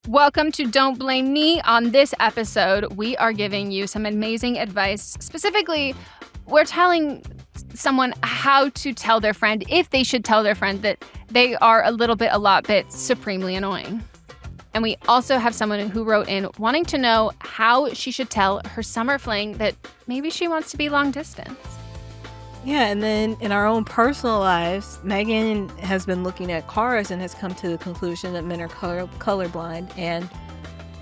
Welcome to Don't Blame Me. On this episode, we are giving you some amazing advice. Specifically, we're telling someone how to tell their friend, if they should tell their friend, that they are a lot bit supremely annoying. And we also have someone who wrote in wanting to know how she should tell her summer fling that maybe she wants to be long distance. Yeah, and then in our own personal lives, Meghan has been looking at cars and has come to the conclusion that men are colorblind. And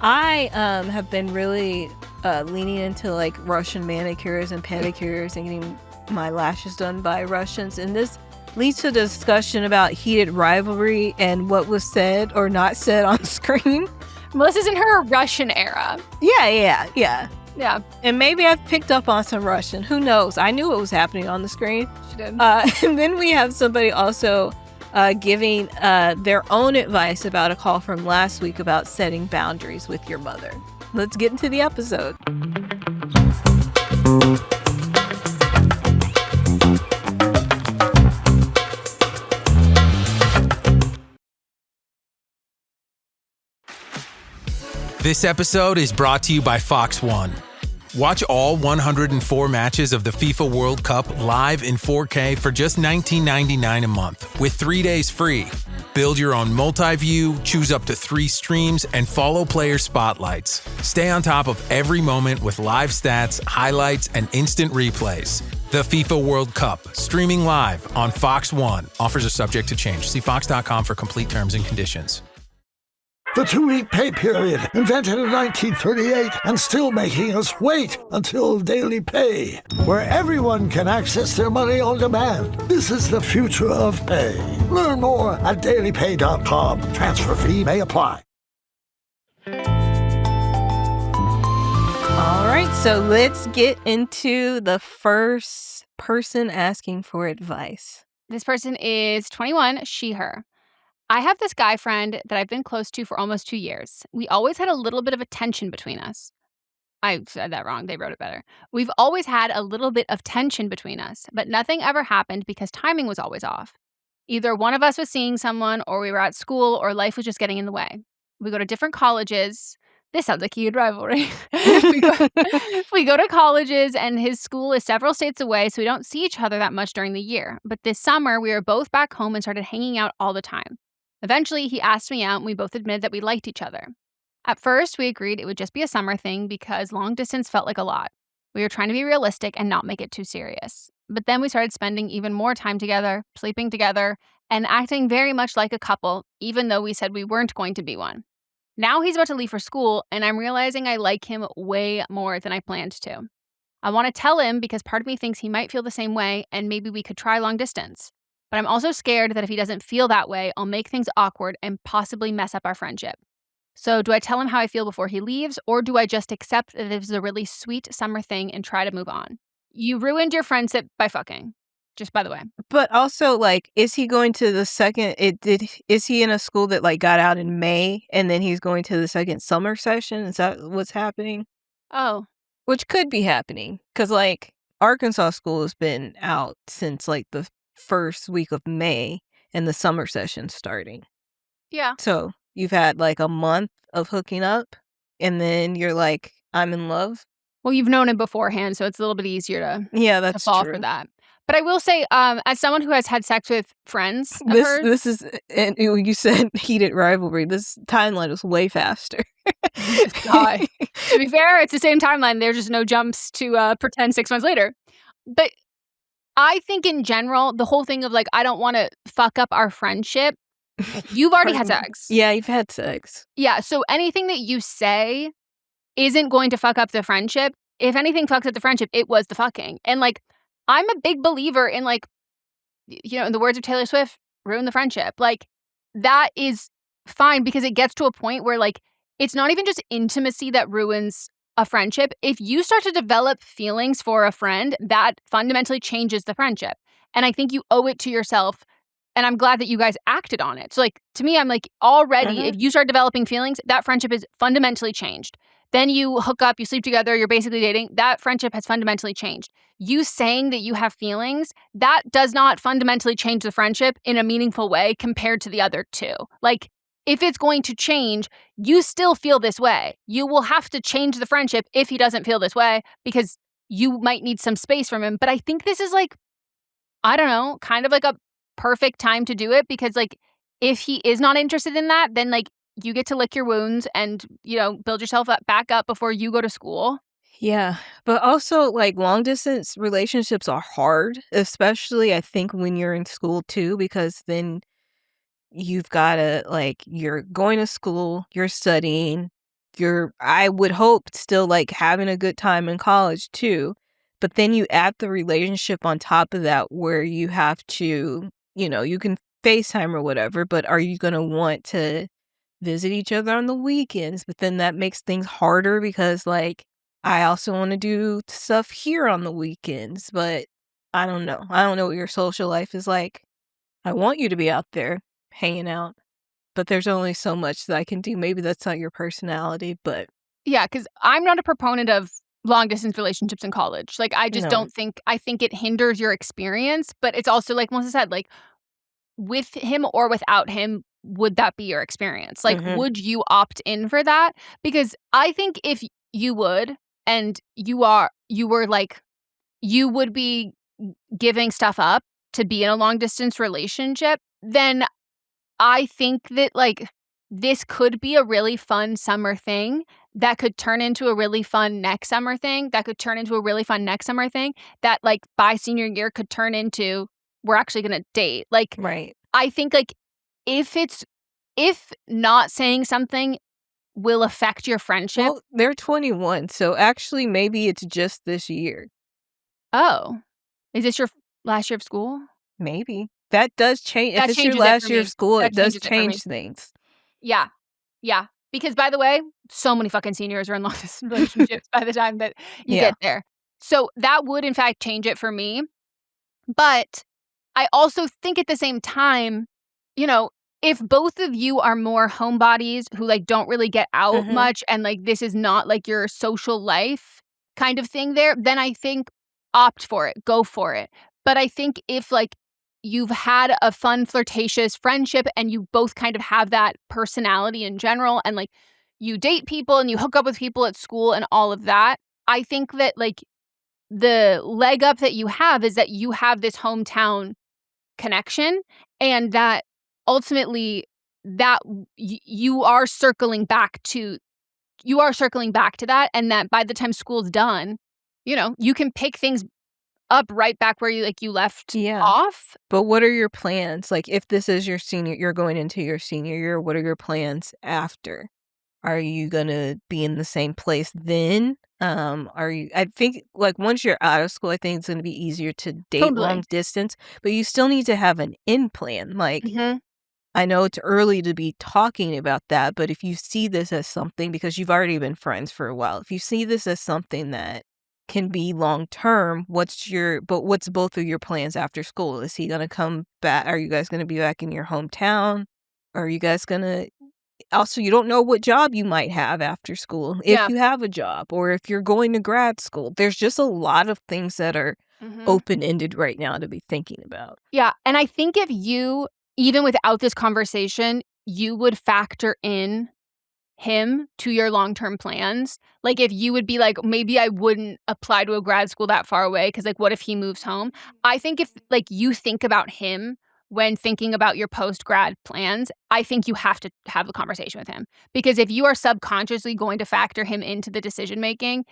I have been really leaning into like Russian manicures and pedicures and getting my lashes done by Russians. And this leads to a discussion about heated rivalry and what was said or not said on screen. Melissa's in her Russian era. Yeah. And maybe I've picked up on some Russian. Who knows? I knew what was happening on the screen. She did. And then we have somebody also giving their own advice about a call from last week about setting boundaries with your mother. Let's get into the episode. This episode is brought to you by Fox One. Watch all 104 matches of the FIFA World Cup live in 4K for just $19.99 a month with 3 days free. Build your own multi-view, choose up to 3 streams, and follow player spotlights. Stay on top of every moment with live stats, highlights, and instant replays. The FIFA World Cup, streaming live on Fox One. Offers are subject to change. See fox.com for complete terms and conditions. The 2-week pay period, invented in 1938 and still making us wait until daily pay, where everyone can access their money on demand. This is the future of pay. Learn more at dailypay.com. Transfer fee may apply. All right, so let's get into the first person asking for advice. This person is 21, she, her. I have this guy friend that I've been close to for almost 2 years. We always had a little bit of a tension between us. I said that wrong. They wrote it better. We've always had a little bit of tension between us, but nothing ever happened because timing was always off. Either one of us was seeing someone, or we were at school, or life was just getting in the way. We go to different colleges. This sounds like a huge rivalry. we go to colleges, and his school is several states away, so we don't see each other that much during the year. But this summer, we were both back home and started hanging out all the time. Eventually, he asked me out, and we both admitted that we liked each other. At first, we agreed it would just be a summer thing because long distance felt like a lot. We were trying to be realistic and not make it too serious. But then we started spending even more time together, sleeping together, and acting very much like a couple, even though we said we weren't going to be one. Now he's about to leave for school, and I'm realizing I like him way more than I planned to. I want to tell him because part of me thinks he might feel the same way, and maybe we could try long distance. But I'm also scared that if he doesn't feel that way, I'll make things awkward and possibly mess up our friendship. So do I tell him how I feel before he leaves, or do I just accept that it was a really sweet summer thing and try to move on? You ruined your friendship by fucking, just by the way. But also, like, is he going to the second, is he in a school that, like, got out in May, and then he's going to the second summer session? Is that what's happening? Oh. Which could be happening, because, like, Arkansas school has been out since, like, the first week of May and the summer session starting. Yeah. So you've had like a month of hooking up and then you're like, I'm in love. Well, you've known him beforehand, so it's a little bit easier to fall true. for that. But I will say, as someone who has had sex with friends, this is, and you said heated rivalry. This timeline is way faster. God. To be fair, it's the same timeline. There's just no jumps to pretend 6 months later. But I think in general, the whole thing of like, I don't want to fuck up our friendship. You've already had sex. Yeah, you've had sex. Yeah, so anything that you say isn't going to fuck up the friendship. If anything fucks up the friendship, it was the fucking. And like, I'm a big believer in like, you know, in the words of Taylor Swift, ruin the friendship. Like, that is fine because it gets to a point where like, it's not even just intimacy that ruins a friendship. If you start to develop feelings for a friend, that fundamentally changes the friendship. And I think you owe it to yourself. And I'm glad that you guys acted on it. So like, to me, I'm like, already, if you start developing feelings, that friendship is fundamentally changed. Then you hook up, you sleep together, you're basically dating. That friendship has fundamentally changed. You saying that you have feelings, that does not fundamentally change the friendship in a meaningful way compared to the other two. Like, if it's going to change, you still feel this way. You will have to change the friendship if he doesn't feel this way because you might need some space from him. But I think this is like, I don't know, kind of like a perfect time to do it because like if he is not interested in that, then like you get to lick your wounds and, build yourself back up before you go to school. Yeah, but also, like, long distance relationships are hard, especially I think when you're in school too, because then you've gotta, like, you're going to school, you're studying, I would hope, still, like, having a good time in college too, but then you add the relationship on top of that where you have to, you can FaceTime or whatever, but are you gonna want to visit each other on the weekends? But then that makes things harder because, like, I also wanna do stuff here on the weekends, but I don't know. I don't know what your social life is like. I want you to be out there hanging out, but there's only so much that I can do. Maybe that's not your personality, but Yeah, because I'm not a proponent of long distance relationships in college. Like, I just no. don't think, I think it hinders your experience, but it's also like Melissa said, like, with him or without him, would that be your experience? Like, Mhm. would you opt in for that? Because I think if you would, and you were like, you would be giving stuff up to be in a long distance relationship, then I think that, like, this could be a really fun summer thing that could turn into a really fun next summer thing, that could turn into a really fun next summer thing, that, like, by senior year could turn into, we're actually gonna date. Like, Right. I think, like, if not saying something will affect your friendship. Well, they're 21, so actually maybe it's just this year. Oh, is this your last year of school? Maybe. That does change if That it's your changes it for last year of me. school, That it does changes it for me. change things. Yeah. Yeah. Because, by the way, so many fucking seniors are in long distance relationships by the time that you Yeah. get there. So that would, in fact, change it for me. But I also think at the same time, you know, if both of you are more homebodies who, like, don't really get out Mhm. much and, like, this is not, like, your social life kind of thing there, then I think opt for it, go for it. But I think if, like, you've had a fun, flirtatious friendship and you both kind of have that personality in general and, like, you date people and you hook up with people at school and all of that, I think that, like, the leg up that you have is that you have this hometown connection and that ultimately that you are circling back to that and that by the time school's done, you can pick things up right back where you left Yeah. off. But what are your plans? Like, if this is you're going into your senior year, what are your plans after? Are you gonna be in the same place then? I think, like, once you're out of school, I think it's gonna be easier to date long Totally. distance, but you still need to have an end plan. Like, Mhm. I know it's early to be talking about that, but if you see this as something, because you've already been friends for a while, if you see this as something that can be long term, what's both of your plans after school? Is he gonna come back? Are you guys gonna be back in your hometown? Are you guys gonna also, you don't know what job you might have after school, if Yeah. you have a job or if you're going to grad school. There's just a lot of things that are Mhm. open-ended right now to be thinking about. Yeah, and I think if you, even without this conversation, you would factor in him to your long-term plans. Like, if you would be like, "Maybe I wouldn't apply to a grad school that far away because, like, what if he moves home?" I think if, like, you think about him when thinking about your post-grad plans, I think you have to have a conversation with him. Because if you are subconsciously going to factor him into the decision making,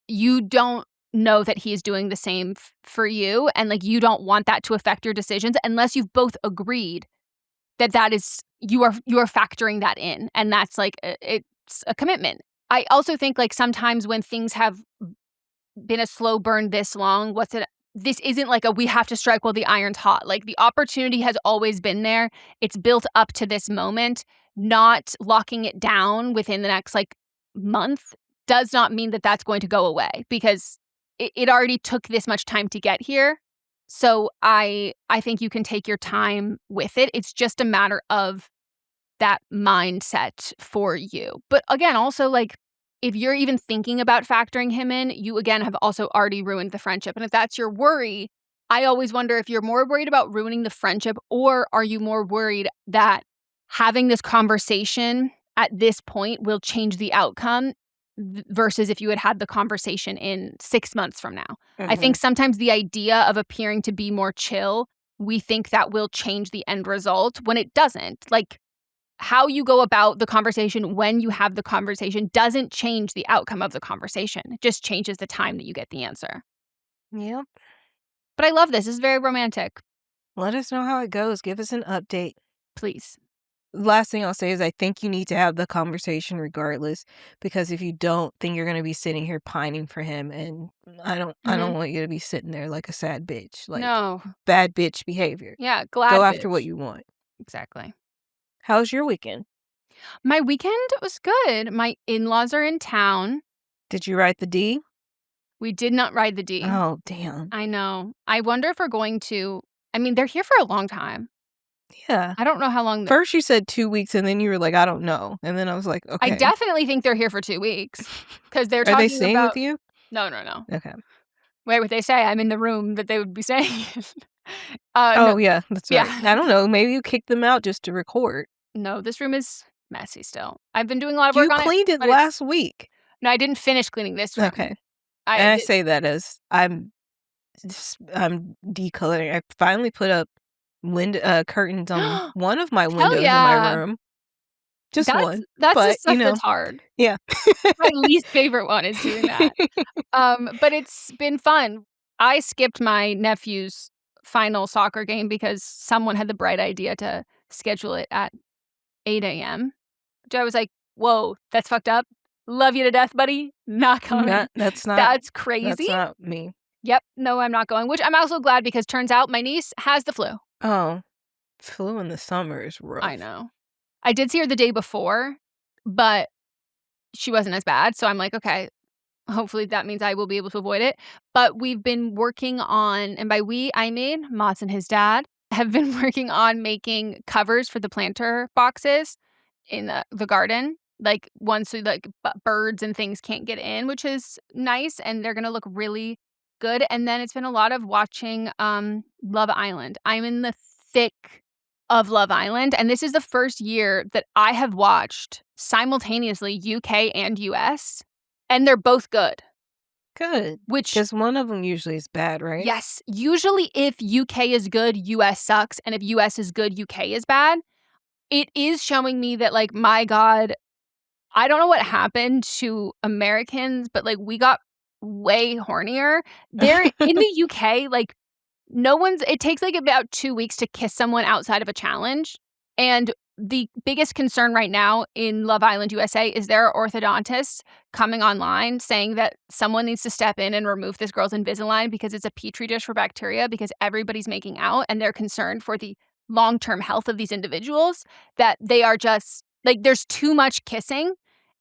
you don't know that he's doing the same for you, and, like, you don't want that to affect your decisions unless you've both agreed that is you are factoring that in, and that's, like, it's a commitment. I also think, like, sometimes when things have been a slow burn this long, this isn't like a we have to strike while the iron's hot. Like, the opportunity has always been there. It's built up to this moment. Not locking it down within the next, like, month does not mean that that's going to go away because it already took this much time to get here. So I think you can take your time with it. It's just a matter of that mindset for you. But again, also, like, if you're even thinking about factoring him in, you again have also already ruined the friendship. And if that's your worry, I always wonder if you're more worried about ruining the friendship or are you more worried that having this conversation at this point will change the outcome versus if you had had the conversation in 6 months from now. I think sometimes the idea of appearing to be more chill, we think that will change the end result when it doesn't. Like, how you go about the conversation when you have the conversation doesn't change the outcome of the conversation. It just changes the time that you get the answer. Yep. But I love this. This is very romantic. Let us know how it goes. Give us an update. Please. Last thing I'll say is I think you need to have the conversation regardless, because if you don't, then you're going to be sitting here pining for him, and I don't want you to be sitting there like a sad bitch. Like, No. bad bitch behavior. Yeah, glad Go bitch. after what you want. Exactly. How's your weekend? My weekend was good. My in-laws are in town. Did you ride the D? We did not ride the D. Oh, damn. I know. I wonder if we're going to. I mean, they're here for a long time. Yeah. I don't know how long. First you said 2 weeks, and then you were like, I don't know. And then I was like, okay. I definitely think they're here for 2 weeks because they're talking Are they staying about. with you? No. Okay. Wait, what they say? I'm in the room that they would be staying in. Oh, No, yeah. That's right. Yeah. I don't know. Maybe you kicked them out just to record. no, this room is messy still. I've been doing a lot of work You on it. cleaned it but it's- last week. No, I didn't finish cleaning this room. Okay. And I say that as I'm decluttering. I finally put up curtains on one of my windows in my room. Just one. That's but, the stuff you know, that's hard. Yeah. My least favorite one is doing that. But it's been fun. I skipped my nephew's final soccer game because someone had the bright idea to schedule it at 8 a.m. Which I was like, whoa, that's fucked up. Love you to death, buddy. Not coming. That's crazy. That's not me. Yep. No, I'm not going. Which I'm also glad because turns out my niece has the flu. Oh, flu in the summer is rough. I know. I did see her the day before, but she wasn't as bad. So I'm like, okay, hopefully that means I will be able to avoid it. But we've been working on, and by we, I mean Mott's and his dad, have been working on making covers for the planter boxes in the garden. Like ones so like birds and things can't get in, which is nice. And they're going to look really good. And then it's been a lot of watching Love Island. I'm in the thick of Love Island. And this is the first year that I have watched simultaneously UK and US. And they're both good. Good. Which, because one of them usually is bad, right? yes. Usually if UK is good, US sucks. And if US is good, UK is bad. It is showing me that, like, my God, I don't know what happened to Americans, but, like, we got way hornier. They're in the UK, like, it takes, like, about 2 weeks to kiss someone outside of a challenge. And the biggest concern right now in Love Island USA is there are orthodontists coming online saying that someone needs to step in and remove this girl's Invisalign because it's a petri dish for bacteria because everybody's making out and they're concerned for the long-term health of these individuals, that they are just, like, there's too much kissing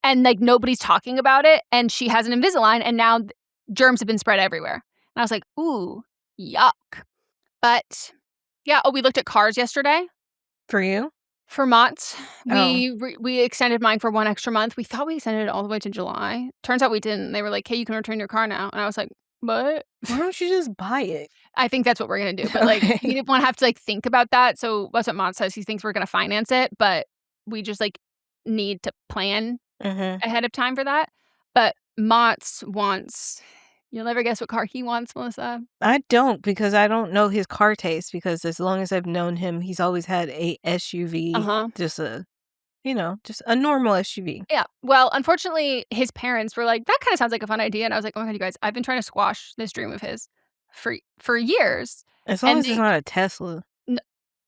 and, like, nobody's talking about it. And she has an Invisalign and now germs have been spread everywhere. And I was like, ooh, yuck. But yeah. Oh, we looked at cars yesterday. For you? For Mott's. We extended mine for 1 extra month. We thought we extended it all the way to July. Turns out we didn't. They were like, hey, you can return your car now. And I was like, what? Why don't you just buy it? I think that's what we're going to do. But, like, Okay. we didn't want to have to, like, think about that. So that's what Mott says. He thinks we're going to finance it. But we just, like, need to plan ahead of time for that. But Mott's wants... You'll never guess what car he wants, Melissa. I don't, because I don't know his car taste, because as long as I've known him, he's always had a SUV, just a normal SUV. Yeah. Well, unfortunately, his parents were like, that kind of sounds like a fun idea. And I was like, oh my God, you guys, I've been trying to squash this dream of his for years. As long as it's not a Tesla.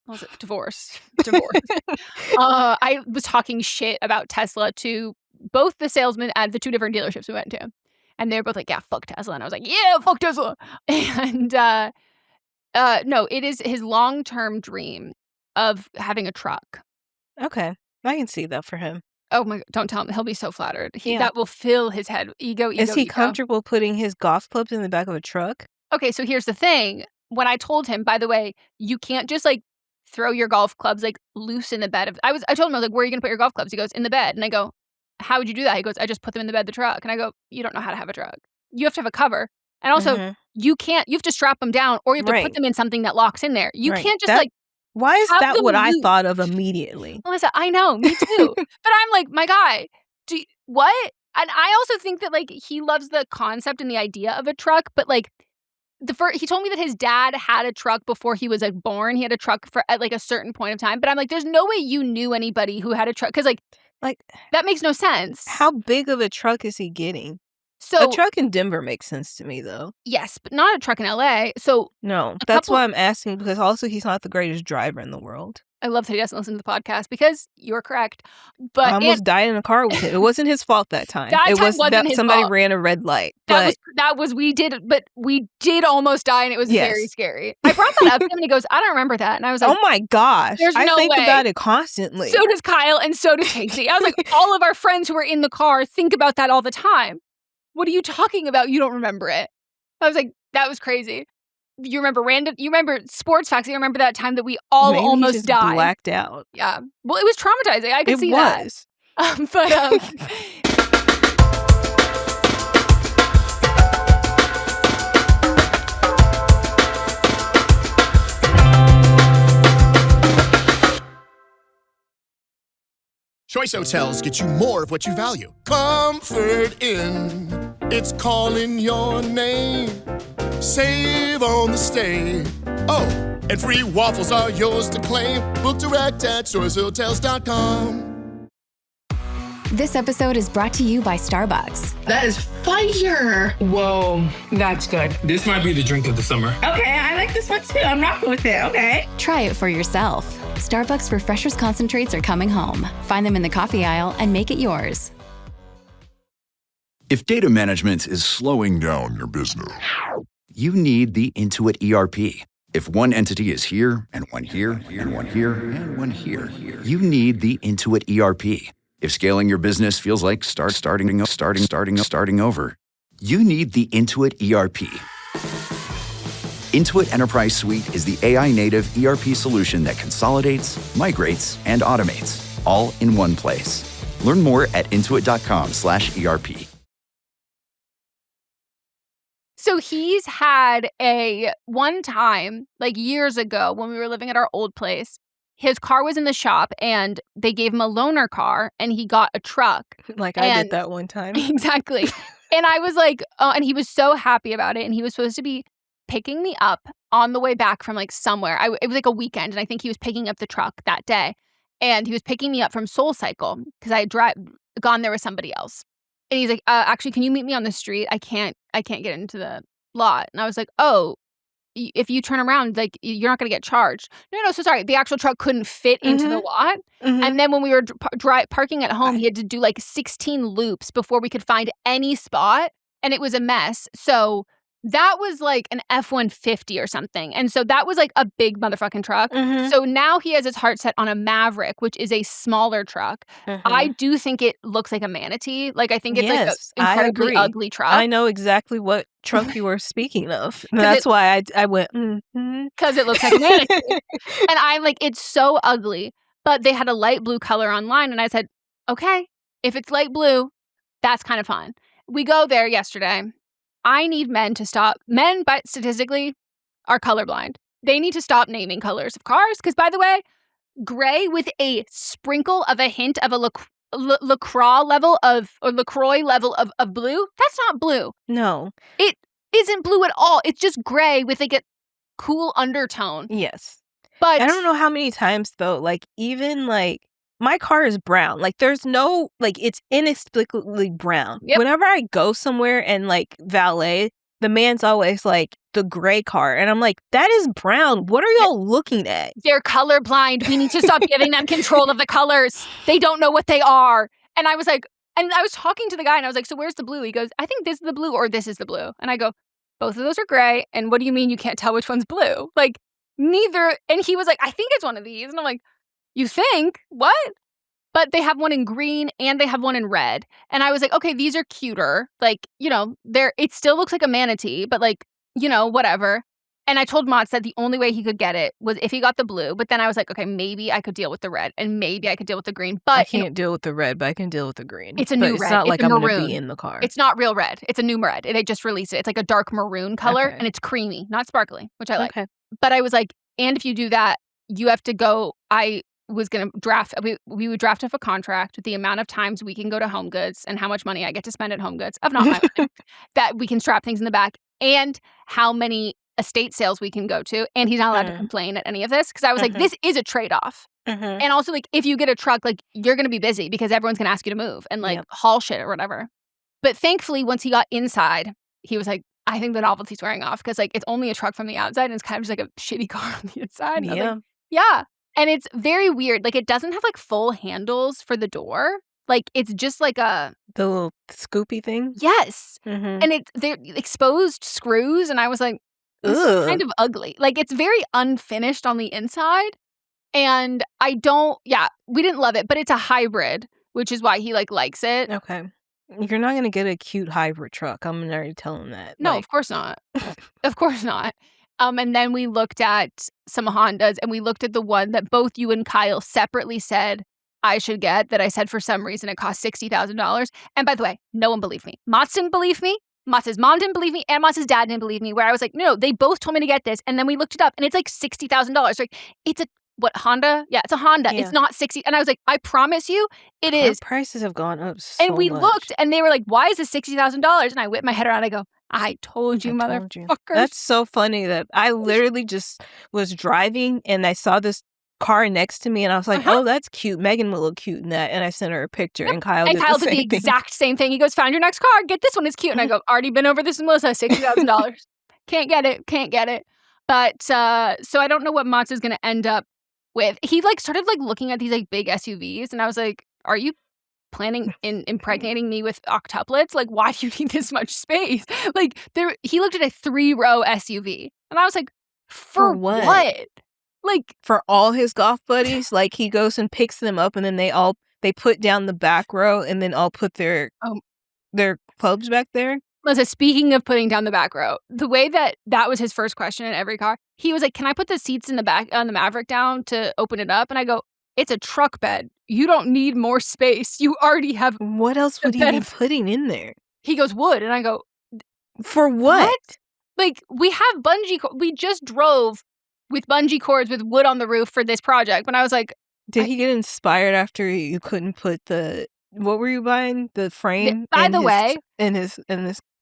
Was it divorce? I was talking shit about Tesla to both the salesmen at the 2 different dealerships we went to. And they were both like, yeah, fuck Tesla. And I was like, yeah, fuck Tesla. And no, it is his long-term dream of having a truck. Okay. I can see that for him. Oh my God, don't tell him. He'll be so flattered. That will fill his head. Ego. Is he comfortable putting his golf clubs in the back of a truck? Okay, so here's the thing. When I told him, by the way, you can't just, like, throw your golf clubs, like, loose in the bed. I told him, I was like, where are you going to put your golf clubs? He goes, in the bed. And I go, how would you do that? He goes, I just put them in the bed of the truck. And I go, you don't know how to have a truck. You have to have a cover. And also, you have to strap them down or you have to put them in something that locks in there. You can't just, like, Why is have that them what I loose. thought of immediately? Melissa, I know, me too. But I'm like, my guy, what? And I also think that, like, he loves the concept and the idea of a truck, but, like, he told me that his dad had a truck before he was, like, born. He had a truck at, like, a certain point of time. But I'm like, there's no way you knew anybody who had a truck. Because, like, that makes no sense. How big of a truck is he getting? So a truck in Denver makes sense to me, though. Yes, but not a truck in LA. So no, that's why I'm asking, because also he's not the greatest driver in the world. I love that he doesn't listen to the podcast because you're correct. But I almost died in a car with him. It wasn't his fault that time. It wasn't his somebody fault. ran a red light. We did almost die, and it was very scary. I brought that up to him, and he goes, "I don't remember that." And I was like, "Oh my gosh, I think way. about it constantly." So does Kyle, and so does Casey. I was like, all of our friends who are in the car think about that all the time. What are you talking about? You don't remember it. I was like, that was crazy. You remember sports facts. You remember that time that we all Maybe almost he just died. Blacked out. Yeah. Well, it was traumatizing. I could see that. It was. Choice Hotels get you more of what you value. Comfort Inn, it's calling your name. Save on the stay. Oh, and free waffles are yours to claim. Book direct at choicehotels.com. This episode is brought to you by Starbucks. That is fire. Whoa, that's good. This might be the drink of the summer. Okay, I like this one too. I'm rocking with it. Okay. Try it for yourself. Starbucks Refreshers Concentrates are coming home. Find them in the coffee aisle and make it yours. If data management is slowing down your business, you need the Intuit ERP. If one entity is here, and one here, and one here, and one here, you need the Intuit ERP. If scaling your business feels like starting over, you need the Intuit ERP. Intuit Enterprise Suite is the AI-native ERP solution that consolidates, migrates, and automates, all in one place. Learn more at intuit.com/ERP. So he's had one time, like years ago, when we were living at our old place, his car was in the shop and they gave him a loaner car and he got a truck. Like I did that one time. Exactly. And I was like, and he was so happy about it. And he was supposed to be picking me up on the way back from like somewhere. It was like a weekend, and I think he was picking up the truck that day. And he was picking me up from Soul Cycle because I had gone there with somebody else. And he's like, actually, can you meet me on the street? I can't get into the lot. And I was like, oh, if you turn around, like, you're not going to get charged. No, so sorry. The actual truck couldn't fit into the lot. Mm-hmm. And then when we were parking at home, he had to do like 16 loops before we could find any spot. And it was a mess. So that was like an F-150 or something. And so that was like a big motherfucking truck. Mm-hmm. So now he has his heart set on a Maverick, which is a smaller truck. Mm-hmm. I do think it looks like a manatee. Like, I think it's like an incredibly ugly truck. I know exactly what truck you were speaking of. That's why I went, because it looks like a manatee. And I'm like, it's so ugly. But they had a light blue color online. And I said, okay, if it's light blue, that's kind of fun. We go there yesterday. I need men to stop. Men, but statistically, are colorblind. They need to stop naming colors of cars. Because, by the way, gray with a sprinkle of a hint of a LaCroix level of blue, that's not blue. No. It isn't blue at all. It's just gray with like a cool undertone. Yes. But I don't know how many times, though, like, even like, my car is brown. Like, there's no, like, it's inexplicably brown. Yep. Whenever I go somewhere and, like, valet, the man's always like, the gray car. And I'm like, that is brown. What are y'all looking at? They're colorblind. We need to stop giving them control of the colors. They don't know what they are. And I was like, and I was talking to the guy and I was like, so where's the blue? He goes, I think this is the blue or this is the blue. And I go, both of those are gray. And what do you mean you can't tell which one's blue? Like, neither. And he was like, I think it's one of these. And I'm like, you think? What? But they have one in green and they have one in red. And I was like, okay, these are cuter. Like, you know, it still looks like a manatee, but like, you know, whatever. And I told Mats that the only way he could get it was if he got the blue. But then I was like, okay, maybe I could deal with the red and maybe I could deal with the green. But I can't deal with the red, but I can deal with the green. It's a new red. It's not like I'm going to be in the car. It's not real red. It's a new red. They just released it. It's like a dark maroon color and it's creamy, not sparkly, which I like. Okay. But I was like, and if you do that, you have to go. I was going to draft. We would draft up a contract with the amount of times we can go to Home Goods and how much money I get to spend at Home Goods, of not my money, that we can strap things in the back, and how many estate sales we can go to. And he's not allowed to complain at any of this, because I was like, this is a trade-off. And also, like, if you get a truck, like, you're going to be busy because everyone's going to ask you to move and, like, haul shit or whatever. But thankfully, once he got inside, he was like, I think the novelty's wearing off, because, like, it's only a truck from the outside and it's kind of just like a shitty car on the inside. And Yeah. like, yeah. And it's very weird. Like, it doesn't have, like, full handles for the door. Like, it's just like the little scoopy thing? Yes. And they're exposed screws. And I was like, this is kind of ugly. Like, it's very unfinished on the inside. And we didn't love it, but it's a hybrid, which is why he, like, likes it. Okay. You're not going to get a cute hybrid truck. I'm already telling that. No, of course not. Of course not. And then we looked at some Hondas, and we looked at the one that both you and Kyle separately said I should get, that I said for some reason it cost $60,000. And by the way, no one believed me. Mott's didn't believe me. Mott's mom didn't believe me, and Mott's dad didn't believe me, where I was like, no, they both told me to get this. And then we looked it up, and it's like $60,000. Like, it's a Honda? Yeah, it's a Honda. Yeah. It's not 60. And I was like, I promise you, it Car is. prices have gone up so And we much. looked, and they were like, why is this $60,000? And I whipped my head around. I go, I told you, motherfuckers. That's so funny that I literally just was driving, and I saw this car next to me, and I was like, oh, that's cute. Megan will look cute in that. And I sent her a picture, and Kyle did the exact same thing. He goes, found your next car. Get this one. It's cute. And I go, already been over this with Melissa. $60,000. Can't get it. But so I don't know what Mott's is going to end up with. He, like, started, like, looking at these, like, big SUVs, and I was like, are you planning in impregnating me with octuplets? Like, why do you need this much space? Like, he looked at a 3-row SUV, and I was like, for what? Like, for all his golf buddies, like, he goes and picks them up, and then they put down the back row, and then all put their clubs back there. Listen, speaking of putting down the back row, the way that was his first question in every car, he was like, can I put the seats in the back on the Maverick down to open it up? And I go, it's a truck bed. You don't need more space. You already have. What else would he be putting in there? He goes, wood. And I go, for what? Like, we have bungee. We just drove with bungee cords with wood on the roof for this project. But I was like, did he get inspired after you couldn't put what were you buying? The frame? By the way. In this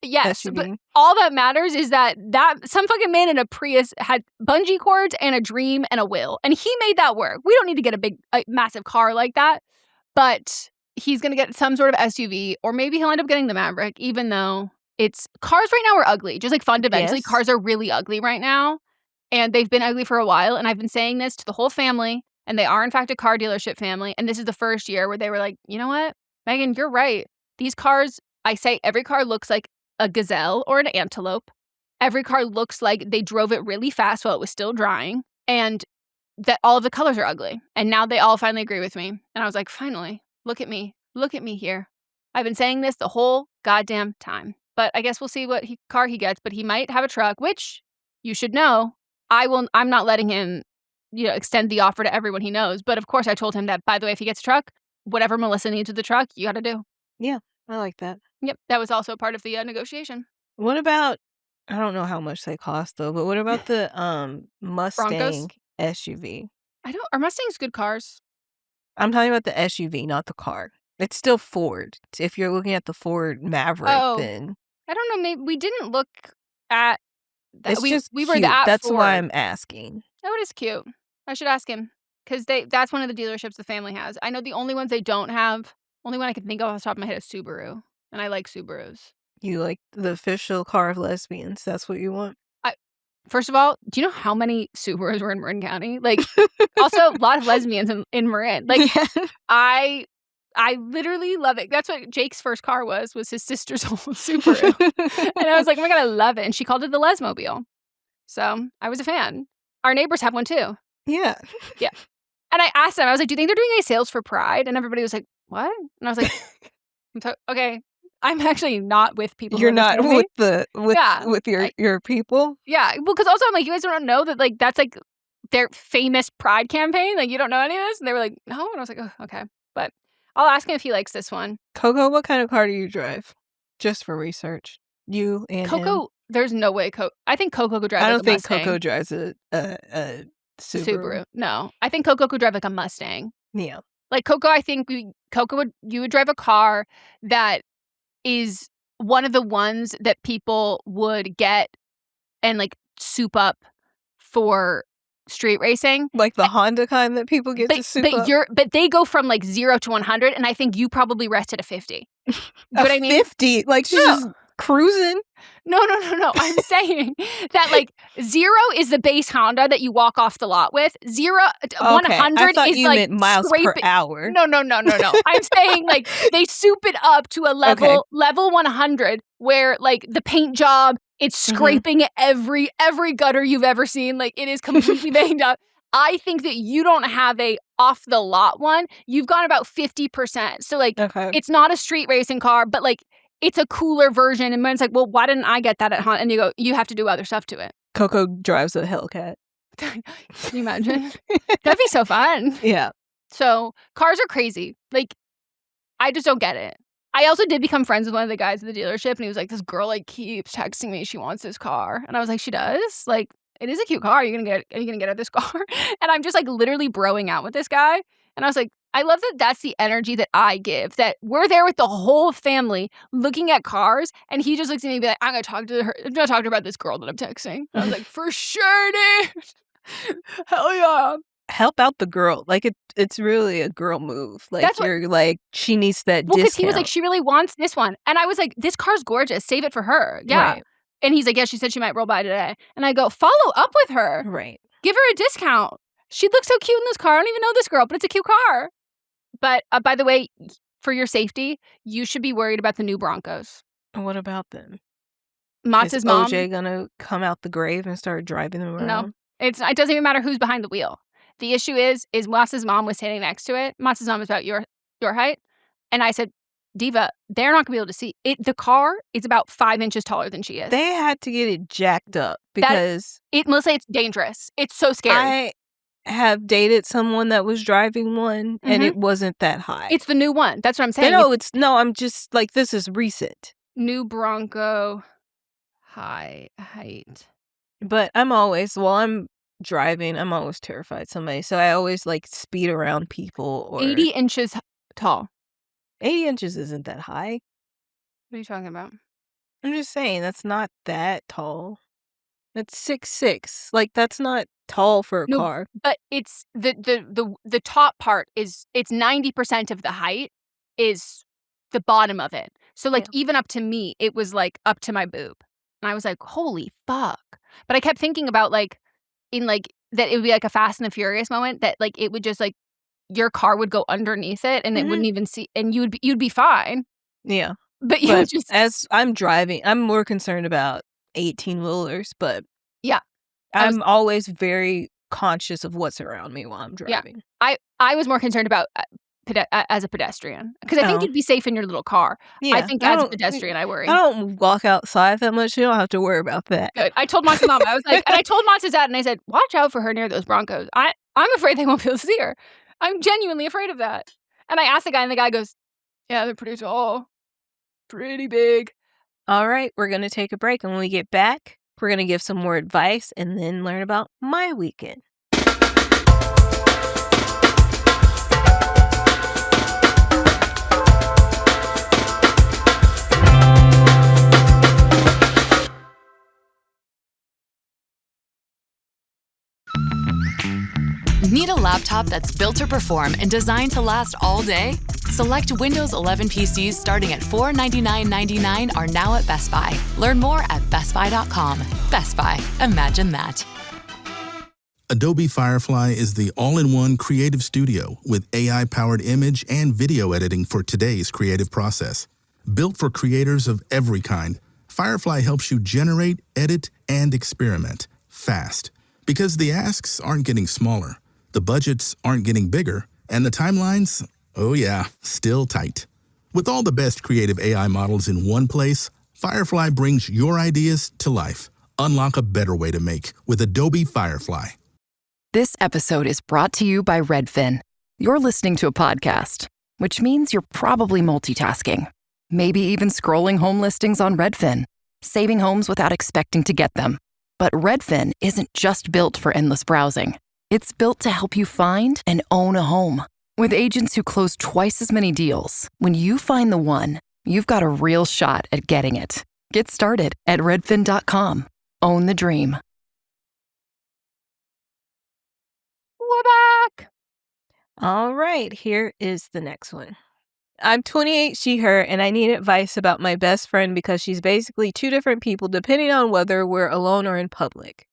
Yes, SUV? but all that matters is that some fucking man in a Prius had bungee cords and a dream and a will. And he made that work. We don't need to get a massive car like that. But he's going to get some sort of SUV, or maybe he'll end up getting the Maverick, even though cars right now are ugly. Just like fundamentally, cars are really ugly right now. And they've been ugly for a while. And I've been saying this to the whole family. And they are, in fact, a car dealership family. And this is the first year where they were like, you know what, Megan, you're right. These cars, I say every car looks like a gazelle or an antelope. Every car looks like they drove it really fast while it was still drying, and that all of the colors are ugly. And now they all finally agree with me. And I was like, finally, look at me here. I've been saying this the whole goddamn time. But I guess we'll see what car he gets. But he might have a truck, which you should know. I'm not letting him, extend the offer to everyone he knows. But of course, I told him that, by the way, if he gets a truck, whatever Melissa needs with the truck, you got to do. Yeah, I like that. Yep, that was also part of the negotiation. What about, I don't know how much they cost though, but what about the Mustang Broncos? SUV? Are Mustangs good cars? I'm talking about the SUV, not the car. It's still Ford. If you're looking at the Ford Maverick, then I don't know. Maybe we didn't look at that. It's just we cute. were at That's Ford. why I'm asking. Oh, it is cute. I should ask him, because that's one of the dealerships the family has. I know the only ones they don't have. Only one I can think of off the top of my head is Subaru. And I like Subarus. You like the official car of lesbians. That's what you want? First of all, do you know how many Subarus were in Marin County? Like, also, a lot of lesbians in Marin. Like, yeah. I literally love it. That's what Jake's first car was his sister's old Subaru. And I was like, oh my God, I love it. And she called it the Lesmobile. So I was a fan. Our neighbors have one too. Yeah. Yeah. And I asked them, I was like, do you think they're doing any sales for Pride? And everybody was like, what? And I was like, okay. I'm actually not with people. You're not with your people? Yeah. Well, because also I'm like, you guys don't know that, like, that's like their famous Pride campaign. Like, you don't know any of this? And they were like, no. And I was like, oh, okay. But I'll ask him if he likes this one. Coco, what kind of car do you drive? Just for research. You and Coco, him? There's no way I think Coco could drive. I don't think Mustang. Coco drives a Subaru. No. I think Coco could drive like a Mustang. Yeah. Like Coco, I think you would drive a car that is one of the ones that people would get and like soup up for street racing. Like the Honda kind that people get to soup up. But they go from like 0 to 100, and I think you probably rest at a 50. You know what I mean? 50? Like she's just cruising? No. I'm saying that like 0 is the base Honda that you walk off the lot with. 100 I thought is you like meant miles per hour. No. I'm saying like they soup it up to a level 100 where like the paint job, it's scraping every gutter you've ever seen. Like it is completely banged up. I think that you don't have a off the lot one. You've gone about 50%. So like it's not a street racing car, but like it's a cooler version. And when it's like, well, why didn't I get that at Honda? And you go, you have to do other stuff to it. Coco drives a Hellcat. Can you imagine? That'd be so fun. Yeah. So cars are crazy. Like, I just don't get it. I also did become friends with one of the guys at the dealership, and he was like, this girl like keeps texting me she wants this car. And I was like, she does? Like, it is a cute car. Are you gonna get her this car? And I'm just like literally broing out with this guy. And I was like, I love that that's the energy that I give, that we're there with the whole family looking at cars, and he just looks at me and be like, I'm gonna talk to her about this girl that I'm texting. And I was like, for sure, dude. Hell yeah. Help out the girl. Like it's really a girl move. Like you're like, she needs that discount. Because he was like, she really wants this one. And I was like, this car's gorgeous. Save it for her. Yeah. Right. And he's like, yeah, she said she might roll by today. And I go, follow up with her. Right. Give her a discount. She looks so cute in this car. I don't even know this girl, but it's a cute car. But by the way, for your safety, you should be worried about the new Broncos. What about them? Matz's mom. Is OJ gonna come out the grave and start driving them around? No. It doesn't even matter who's behind the wheel. The issue is Matz's mom was standing next to it. Matz's mom is about your height. And I said, Diva, they're not going to be able to see it. The car is about 5 inches taller than she is. They had to get it jacked up because Melissa, it's dangerous. It's so scary. I have dated someone that was driving one, and it wasn't that high. It's the new one. That's what I'm saying. I'm just like, this is recent. New Bronco height. But while I'm driving, I'm always terrified of somebody. So I always like speed around people. 80 inches tall. 80 inches isn't that high. What are you talking about? I'm just saying, that's not that tall. That's 6'6". Like, that's not tall for a car. But it's the top part is, it's 90% of the height is the bottom of it. So like even up to me, it was like up to my boob. And I was like, holy fuck. But I kept thinking about like, in like, that it would be like a Fast and the Furious moment, that like it would just like, your car would go underneath it and it wouldn't even see, and you'd be fine. Yeah. But you would just, as I'm driving, I'm more concerned about 18-wheelers, but yeah. I'm always very conscious of what's around me while I'm driving. Yeah. I was more concerned about as a pedestrian, because I think you'd be safe in your little car. Yeah, I think as a pedestrian, I worry. I don't walk outside that much. You don't have to worry about that. Good. I told Monty's mom, I was like, and I told Monty's dad, and I said, watch out for her near those Broncos. I'm afraid they won't be able to see her. I'm genuinely afraid of that. And I asked the guy, and the guy goes, yeah, they're pretty tall. Pretty big. All right, we're going to take a break. And when we get back, we're going to give some more advice and then learn about my weekend. Need a laptop that's built to perform and designed to last all day? Select Windows 11 PCs starting at $499.99 are now at Best Buy. Learn more at bestbuy.com. Best Buy. Imagine that. Adobe Firefly is the all-in-one creative studio with AI-powered image and video editing for today's creative process. Built for creators of every kind, Firefly helps you generate, edit, and experiment fast. Because the asks aren't getting smaller, the budgets aren't getting bigger, and the timelines, oh yeah, still tight. With all the best creative AI models in one place, Firefly brings your ideas to life. Unlock a better way to make with Adobe Firefly. This episode is brought to you by Redfin. You're listening to a podcast, which means you're probably multitasking. Maybe even scrolling home listings on Redfin, saving homes without expecting to get them. But Redfin isn't just built for endless browsing. It's built to help you find and own a home. With agents who close twice as many deals, when you find the one, you've got a real shot at getting it. Get started at redfin.com. Own the dream. We're back. All right, here is the next one. I'm 28, she, her, and I need advice about my best friend because she's basically two different people depending on whether we're alone or in public.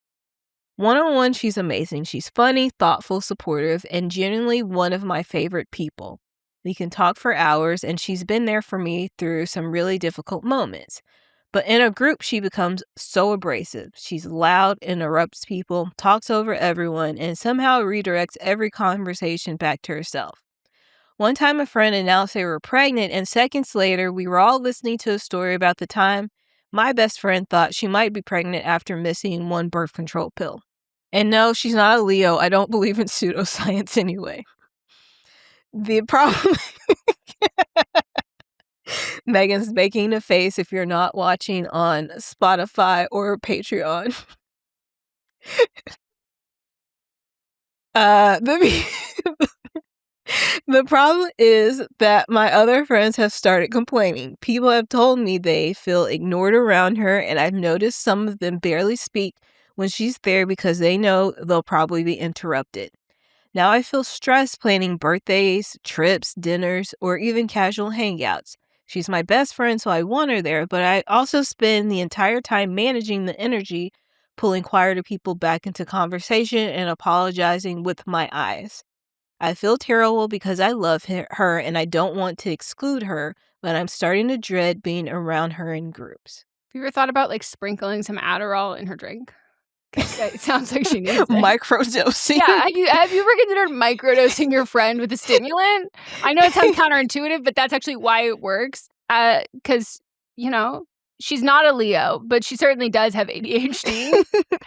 One-on-one, she's amazing. She's funny, thoughtful, supportive, and genuinely one of my favorite people. We can talk for hours, and she's been there for me through some really difficult moments. But in a group, she becomes so abrasive. She's loud, interrupts people, talks over everyone, and somehow redirects every conversation back to herself. One time, a friend announced they were pregnant, and seconds later, we were all listening to a story about the time my best friend thought she might be pregnant after missing one birth control pill. And no, she's not a Leo. I don't believe in pseudoscience anyway. The problem... Megan's making a face if you're not watching on Spotify or Patreon. The problem is that my other friends have started complaining. People have told me they feel ignored around her, and I've noticed some of them barely speak when she's there because they know they'll probably be interrupted. Now I feel stressed planning birthdays, trips, dinners, or even casual hangouts. She's my best friend, so I want her there, but I also spend the entire time managing the energy, pulling quieter people back into conversation and apologizing with my eyes. I feel terrible because I love her and I don't want to exclude her, but I'm starting to dread being around her in groups. Have you ever thought about like sprinkling some Adderall in her drink? 'Cause it sounds like she needs it. Microdosing. Yeah, have you ever considered microdosing your friend with a stimulant? I know it sounds counterintuitive, but that's actually why it works. Because, you know, she's not a Leo, but she certainly does have ADHD.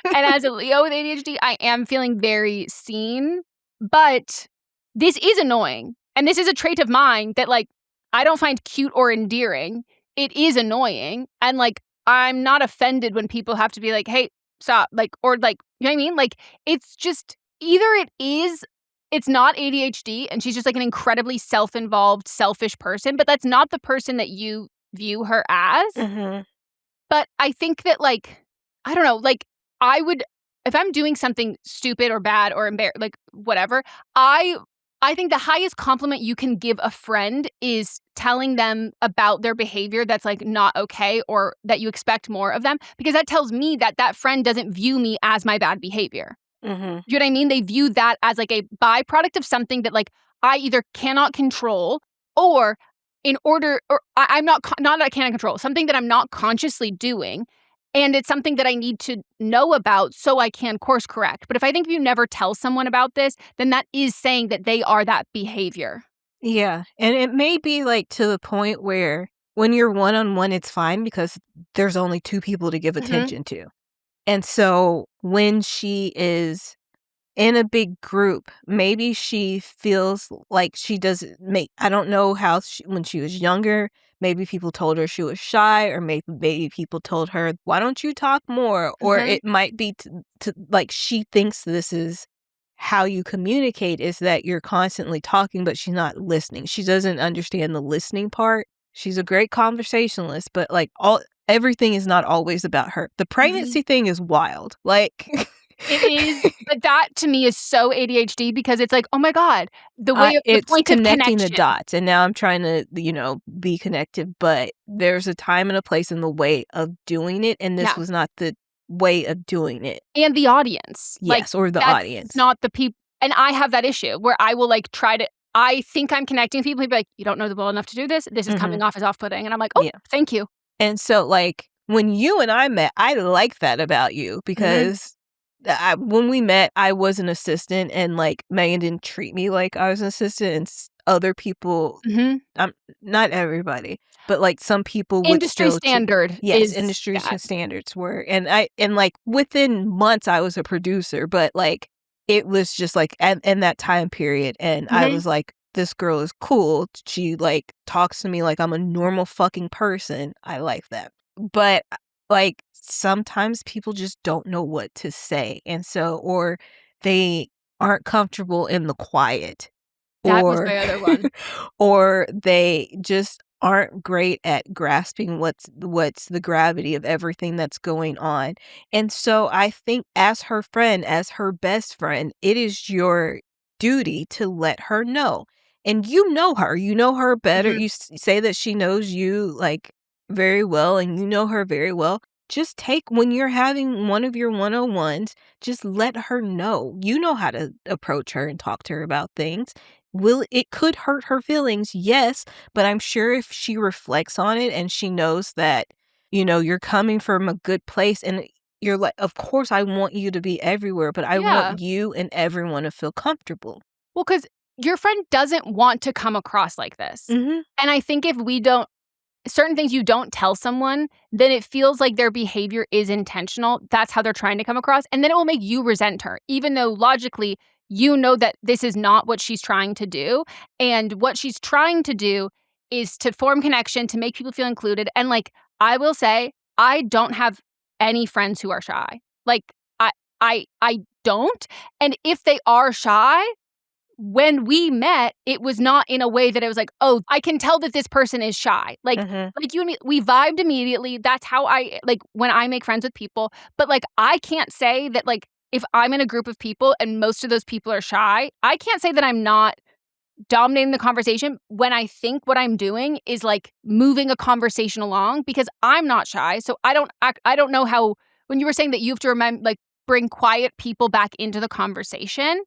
And as a Leo with ADHD, I am feeling very seen. But this is annoying. And this is a trait of mine that, like, I don't find cute or endearing. It is annoying. And, like, I'm not offended when people have to be like, hey, stop, like, or like, you know what I mean? Like, it's just either it's not ADHD and she's just like an incredibly self-involved, selfish person, but that's not the person that you view her as. Mm-hmm. But I think that, like, I don't know, like, I would, if I'm doing something stupid or bad or like, whatever, I think the highest compliment you can give a friend is telling them about their behavior that's, like, not okay or that you expect more of them, because that tells me that that friend doesn't view me as my bad behavior. Mm-hmm. You know what I mean? They view that as, like, a byproduct of something that, like, I either cannot control or I'm not that I cannot control, something that I'm not consciously doing. And it's something that I need to know about so I can course correct. But if I think if you never tell someone about this, then that is saying that they are that behavior. Yeah. And it may be like to the point where when you're one-on-one, it's fine because there's only two people to give attention to. And so when she is in a big group, maybe she feels like she doesn't I don't know how when she was younger, maybe people told her she was shy, or maybe people told her, why don't you talk more? Or it might be to like she thinks this is how you communicate, is that you're constantly talking, but she's not listening. She doesn't understand the listening part. She's a great conversationalist, but like everything is not always about her. The pregnancy thing is wild. Like it is, but that to me is so ADHD because it's like, oh my God, the way the it's point connecting of the connection. dots. And now I'm trying to, be connected, but there's a time and a place in the way of doing it. And this was not the way of doing it. And the audience. Yes, like, or the audience. Not the people. And I have that issue where I will like try to, I think I'm connecting with people. People be like, you don't know the well enough to do this. This is coming off as off-putting. And I'm like, oh, thank you. And so like when you and I met, I like that about you because when we met, I was an assistant and like Megan didn't treat me like I was an assistant, and other people, not everybody, but like some people would industry still standard. Industry standards were, and like within months I was a producer, but like it was just like in that time period, and I was like, this girl is cool. She like talks to me like I'm a normal fucking person. I like that. But like sometimes people just don't know what to say. And so, or they aren't comfortable in the quiet. That was Or my other one. or they just aren't great at grasping what's the gravity of everything that's going on. And so I think as her friend, as her best friend, it is your duty to let her know. And you know her better. Mhm. You say that she knows you like very well and you know her very well. Just take when you're having one of your one-on-ones, just let her know. You know how to approach her and talk to her about things. It could hurt her feelings, yes, but I'm sure if she reflects on it and she knows that, you're coming from a good place and you're like, of course I want you to be everywhere, but I Yeah. want you and everyone to feel comfortable. Well, because your friend doesn't want to come across like this. Mhm. And I think if we don't certain things you don't tell someone, then it feels like their behavior is intentional. That's how they're trying to come across, and then it will make you resent her, even though logically, you know that this is not what she's trying to do, and what she's trying to do is to form connection, to make people feel included, and, like, I will say, I don't have any friends who are shy. Like, I don't, and if they are shy, when we met, it was not in a way that it was like, "Oh, I can tell that this person is shy." Mhm. Like you and me, we vibed immediately. That's how I like, when I make friends with people. But, like, I can't say that, like, if I'm in a group of people and most of those people are shy, I can't say that I'm not dominating the conversation when I think what I'm doing is, like, moving a conversation along because I'm not shy. So I don't know how when you were saying that you have to bring quiet people back into the conversation,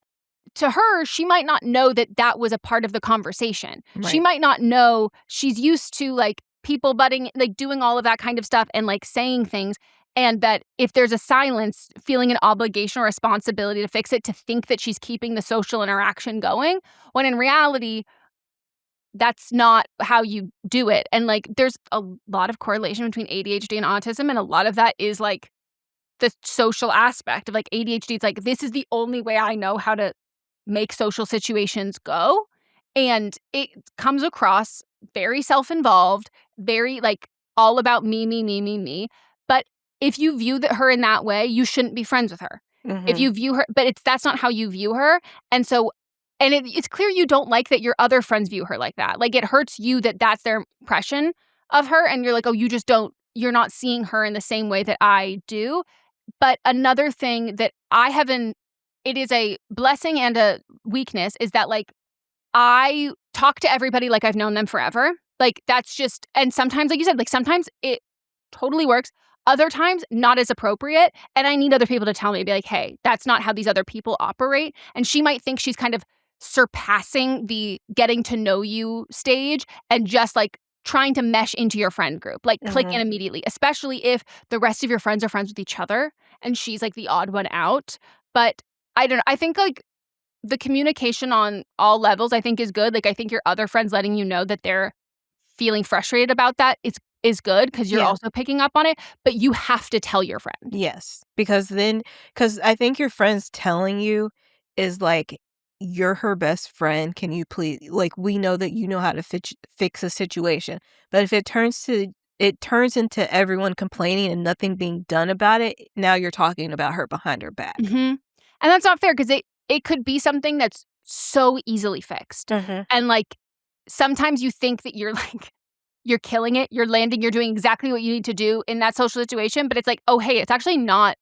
to her, she might not know that that was a part of the conversation. She Right. might not know she's used to, like, people butting like, doing all of that kind of stuff and, like, saying things, and that if there's a silence, feeling an obligation or responsibility to fix it, to think that she's keeping the social interaction going, when in reality, that's not how you do it, and, like, there's a lot of correlation between ADHD and autism, and a lot of that is, like, the social aspect of, like, ADHD. It's like, this is the only way I know how to make social situations go, and it comes across very self-involved, very, like, all about me, me, me, me, me, but if you view her in that way, you shouldn't be friends with her. If Mhm. you view her but that's not how you view her, and so it's clear you don't like that your other friends view her like that. Like, it hurts you that that's their impression of her, and you're like, "Oh, you're not seeing her in the same way that I do." But another thing that I haven't it is a blessing and a weakness is that, like, I talk to everybody like I've known them forever. Like, that's just and sometimes, like you said, like, sometimes it totally works. Other times, not as appropriate, and I need other people to tell me, be like, "Hey, that's not how these other people operate," and she might think she's kind of surpassing the getting to know you stage and just, like, trying to mesh into your friend group, like, click in Mhm. immediately, especially if the rest of your friends are friends with each other and she's, like, the odd one out. But I don't know, I think, like, the communication on all levels, I think, is good. Like, I think your other friends letting you know that they're feeling frustrated about that is good because 'cause you're Yeah. also picking up on it, but you have to tell your friend. Yes, because I think your friends telling you is like, "You're her best friend, can you please" like, "We know that you know how to fix a situation." But if it turns into everyone complaining and nothing being done about it, now you're talking about her behind her back. Mhm. And that's not fair because it could be something that's so easily fixed. Mhm. And, like, sometimes you think that you're, like, you're killing it, you're landing, you're doing exactly what you need to do in that social situation, but it's like, "Oh, hey, it's actually not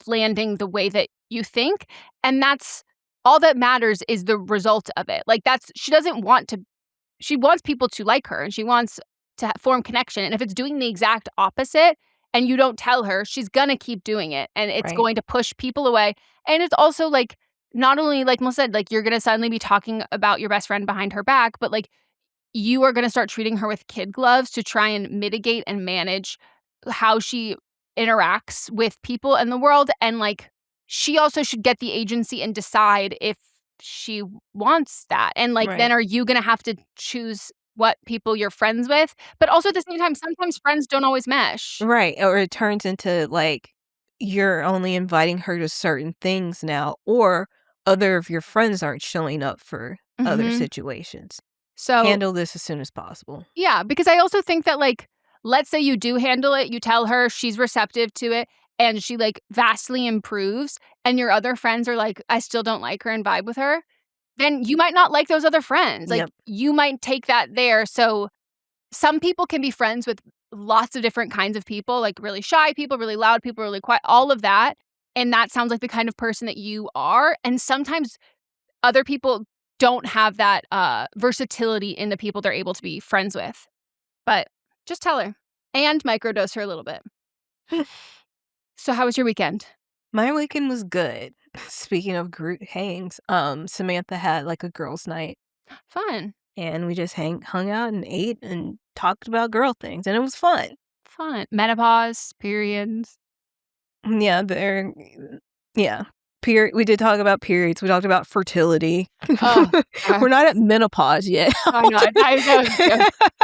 landing the way that you think," and that's all that matters is the result of it. Like, that's she doesn't want to she wants people to like her, and she wants to form connection, and if it's doing the exact opposite and you don't tell her, she's gonna keep doing it, and it's Right. going to push people away, and it's also, like, not only, like Melissa said, like, you're gonna suddenly be talking about your best friend behind her back, but, like, you are gonna start treating her with kid gloves to try and mitigate and manage how she interacts with people in the world, and, like, she also should get the agency and decide if she wants that, and, like, then Right. are you gonna have to choose what people you're friends with? But also at the same time, sometimes friends don't always mesh. Right, or it turns into, like, you're only inviting her to certain things now, or other of your friends aren't showing up for other Mhm. situations. So Handle this as soon as possible. yeah, because I also think that, like, let's say you do handle it, you tell her, she's receptive to it, and she like vastly improves and your other friends are like, I still don't like her and vibe with her, then you might not like those other friends. Like Yep. you might take that there. So some people can be friends with lots of different kinds of people, like really shy people, really loud people, really quiet, all of that. And that sounds like the kind of person that you are. And sometimes other people don't have that versatility in the people they're able to be friends with. But just tell her and microdose her a little bit. So how was your weekend? My weekend was good. Speaking of group hangs, Samantha had like a girls' night, Fun. and we just hung out and ate and talked about girl things, and it was fun. Fun. Menopause, periods. Yeah, yeah. We did talk about periods. We talked about fertility. Oh, We're not at menopause yet. I know. I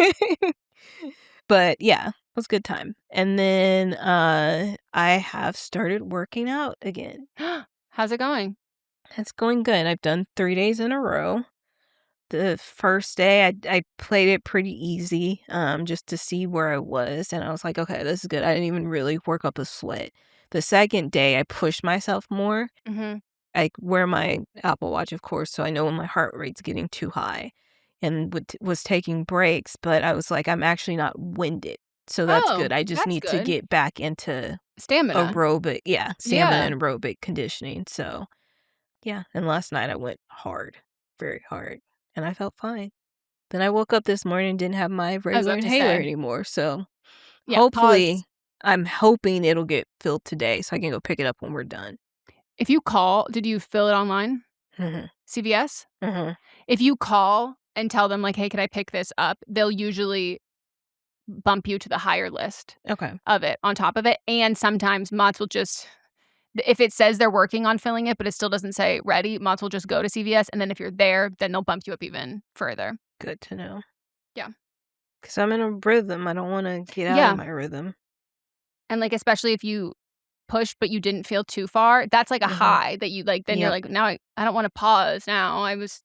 know. But yeah, it was a good time. And then I have started working out again. How's it going? It's going good. I've done 3 days in a row. The first day, I played it pretty easy, just to see where I was, and I was like, okay, this is good. I didn't even really work up a sweat. The second day, I pushed myself more. Mm-hmm. I wear my Apple Watch, of course, so I know when my heart rate's getting too high, and was taking breaks, but I was like, I'm actually not winded, so that's good. I just that's need to good. get back into Stamina. stamina Yeah. and aerobic conditioning. So yeah, and last night I went hard, very hard, and I felt fine. Then I woke up this morning and didn't have my regular about to inhaler say. anymore, so Yeah, hopefully pause. I'm hoping it'll get filled today so I can go pick it up when we're done. If you call, did you fill it online? Mhm. CVS? Mhm. If you call and tell them like, hey, can I pick this up? They'll usually bump you to the higher list Okay. of it on top of it. And sometimes Mott's will just, if it says they're working on filling it, but it still doesn't say ready, Mott's will just go to CVS. And then if you're there, then they'll bump you up even further. Good to know. Yeah. Because I'm in a rhythm. I don't want to get out Yeah. of my rhythm. And like, especially if you push, but you didn't feel too far, that's like a high that you like, then you're Yep. like, now I don't want to pause now. I was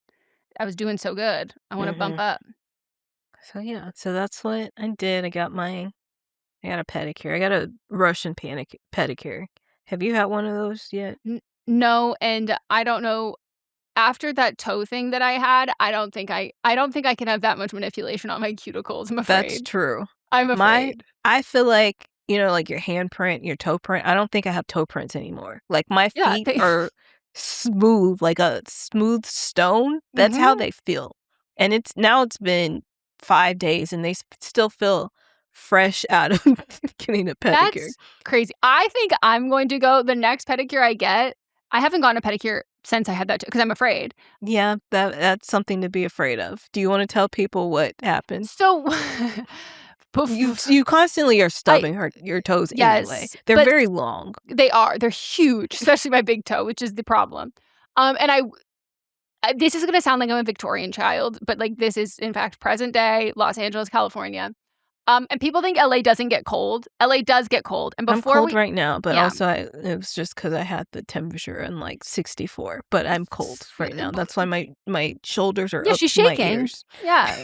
doing so good. I want to bump up. So yeah, so that's what I did. I got a pedicure. I got a Russian pedicure. Have you had one of those yet? No, and I don't know. After that toe thing that I had, I don't think I can have that much manipulation on my cuticles. I'm afraid. That's true. I'm afraid. I feel like, like your handprint, your toe print. I don't think I have toe prints anymore. Like my feet are smooth, like a smooth stone. That's how they feel. And it's been 5 days and they still feel fresh out of getting a pedicure. That's crazy. I think I'm going to go the next pedicure I get. I haven't gotten a pedicure since I had that because I'm afraid. Yeah, that's something to be afraid of. Do you want to tell people what happened? So you constantly are stubbing your toes anyway. They're very long. They are. They're huge, especially my big toe, which is the problem. And this is going to sound like I'm a Victorian child, but like this is in fact present day Los Angeles, California. And people think LA doesn't get cold. LA does get cold. And I'm cold right now, but also it was just because I had the temperature in like 64. But I'm cold right now. That's why my shoulders are up she's to my shaking. ears. Yeah,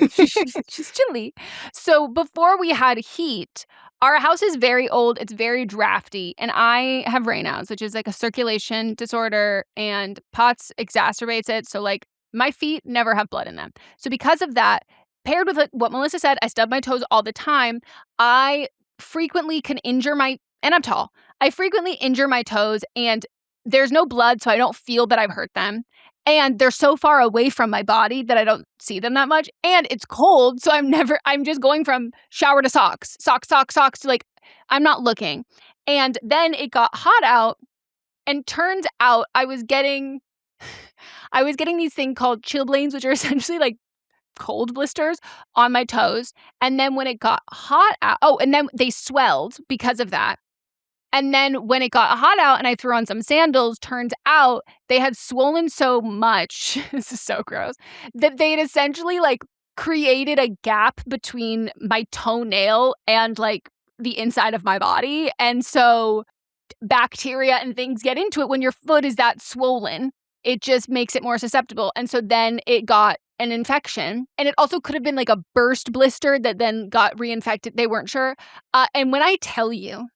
she's chilly. So before we had heat, our house is very old. It's very drafty, and I have Raynaud's, which is like a circulation disorder, and POTS exacerbates it. So like my feet never have blood in them. So because of that, paired with what Melissa said, I stub my toes all the time. I frequently can injure and I'm tall. I frequently injure my toes, and there's no blood, so I don't feel that I've hurt them. And they're so far away from my body that I don't see them that much. And it's cold, so I'm just going from shower to socks to like, I'm not looking. And then it got hot out, and turns out I was getting these things called chilblains, which are essentially like cold blisters on my toes. And then when it got hot out, and then they swelled because of that. And then when it got hot out and I threw on some sandals, turns out they had swollen so much, this is so gross, that they had essentially like created a gap between my toenail and like the inside of my body. And so bacteria and things get into it when your foot is that swollen. It just makes it more susceptible. And so then it got an infection. And it also could have been like a burst blister that then got reinfected. They weren't sure. And when I tell you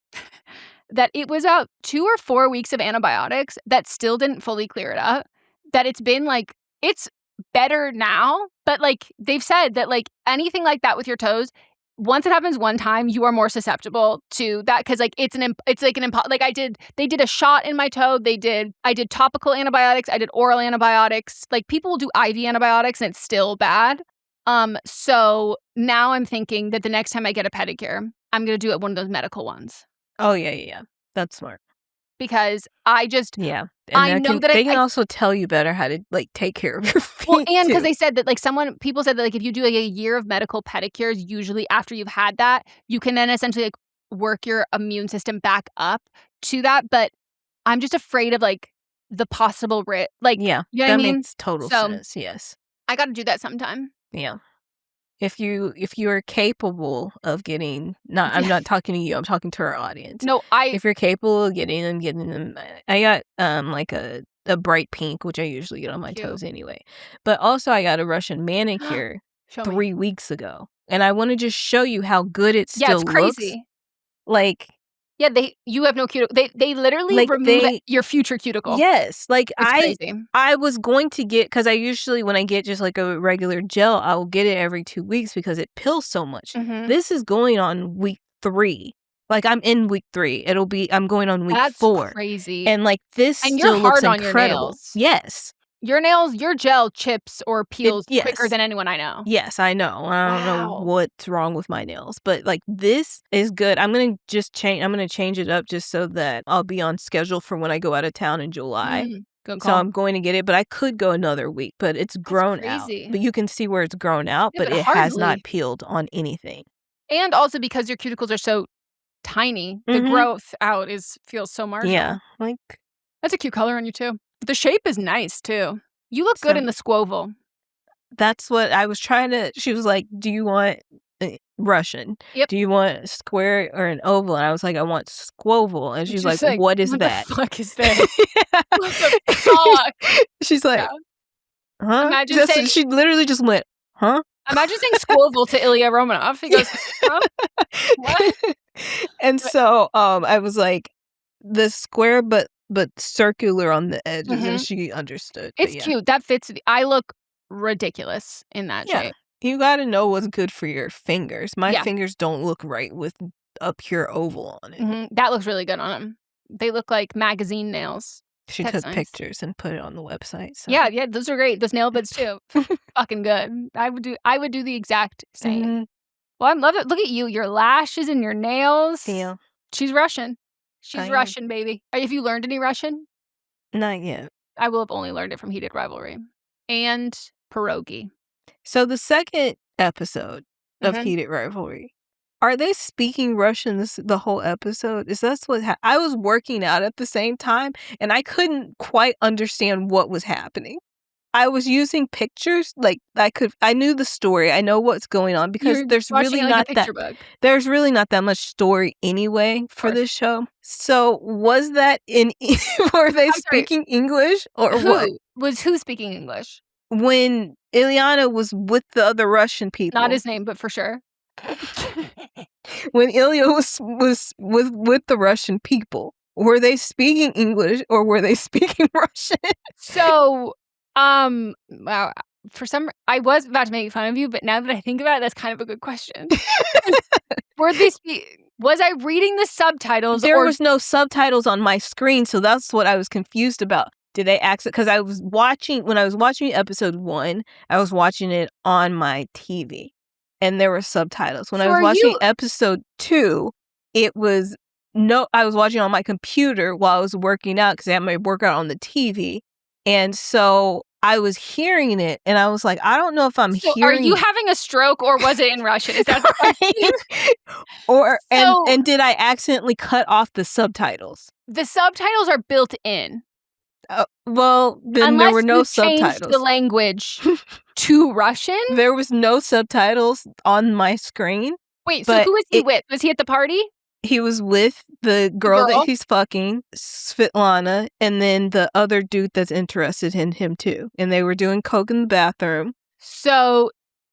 that it was out 2 or 4 weeks of antibiotics that still didn't fully clear it up, that it's been, like, it's better now, but, like, they've said that, like, anything like that with your toes, once it happens one time, you are more susceptible to that because, like, they did a shot in my toe. I did topical antibiotics. I did oral antibiotics. Like, people will do IV antibiotics and it's still bad. So now I'm thinking that the next time I get a pedicure, I'm going to do it one of those medical ones. Oh, yeah. That's smart. Because I just, yeah. And I know that they can also tell you better how to, like, take care of your feet. Well, and because they said that, like, people said that, like, if you do, like, a year of medical pedicures, usually after you've had that, you can then essentially, like, work your immune system back up to that. But I'm just afraid of, like, the possible like, yeah, you know what I mean? Makes total sense. Yes. I got to do that sometime. Yeah. If you are capable of getting, I'm not talking to you, I'm talking to our audience. No, if you're capable of getting them, I got like a bright pink, which I usually get on my toes anyway. But also I got a Russian manicure 3 weeks ago, and I want to just show you how good it still it's crazy. looks. Like, yeah, you have no cuticle. They literally like remove your future cuticle. Yes, like it's crazy. I was going to get, because I usually, when I get just like a regular gel, I will get it every 2 weeks because it pills so much. Mm-hmm. This is going on week 3. Like, I'm in week 3. I'm going on week 4. That's crazy. And like this, and still you're hard looks on incredible. Your nails. Yes. Your gel chips or peels quicker than anyone I know. Yes, I know. I don't know what's wrong with my nails, but like this is good. I'm going to change it up just so that I'll be on schedule for when I go out of town in July. Good call. So I'm going to get it, but I could go another week, but it's grown out. But you can see where it's grown out, but it has not peeled on anything. And also because your cuticles are so tiny, the growth out feels so marginal. Yeah. Like, that's a cute color on you too. The shape is nice, too. You look good in the squoval. That's what I was trying to... She was like, do you want Russian? Yep. Do you want a square or an oval? And I was like, I want squoval. And she's like, what is that? What the fuck is that? What the fuck? She's like, huh? Imagine saying... She literally just went, huh? Imagine saying squoval to Ilya Romanov. He goes, huh? What? And so I was like, the square, but circular on the edges, and she understood. It's cute. That fits. I look ridiculous in that shape. You got to know what's good for your fingers. My fingers don't look right with a pure oval on it. That looks really good on them. They look like magazine nails. She took pictures and put it on the website. So. Yeah, those are great. Those nail beds too. Fucking good. I would do the exact same. Well, I love it. Look at you. Your lashes and your nails. Yeah. She's Russian. She's Russian, baby. Have you learned any Russian? Not yet. I will have only learned it from Heated Rivalry and pierogi. So the second episode of Heated Rivalry, are they speaking Russian the whole episode? Is that what I was working out at the same time, and I couldn't quite understand what was happening. I was using pictures, like I knew the story. I know what's going on because there's really not that much story anyway for this show. So was that were they speaking English or what? Who speaking English? When Ilyana was with the other Russian people. Not his name, but for sure. When Ilya was with the Russian people, were they speaking English or were they speaking Russian? So wow. I was about to make fun of you, but now that I think about it, that's kind of a good question. Was I reading the subtitles? There was no subtitles on my screen, so that's what I was confused about. Did they access? Because when I was watching episode 1, I was watching it on my TV, and there were subtitles. When I was watching episode 2, I was watching on my computer while I was working out because I had my workout on the TV, and so I was hearing it, and I was like, I don't know if I'm hearing. Are you having a stroke, or was it in Russian? Is that and did I accidentally cut off the subtitles? The subtitles are built in. Well, then there were no subtitles. Changed the language to Russian. There was no subtitles on my screen. Wait, so who was he with? Was he at the party? He was with the girl that he's fucking, Svetlana, and then the other dude that's interested in him too. And they were doing coke in the bathroom. So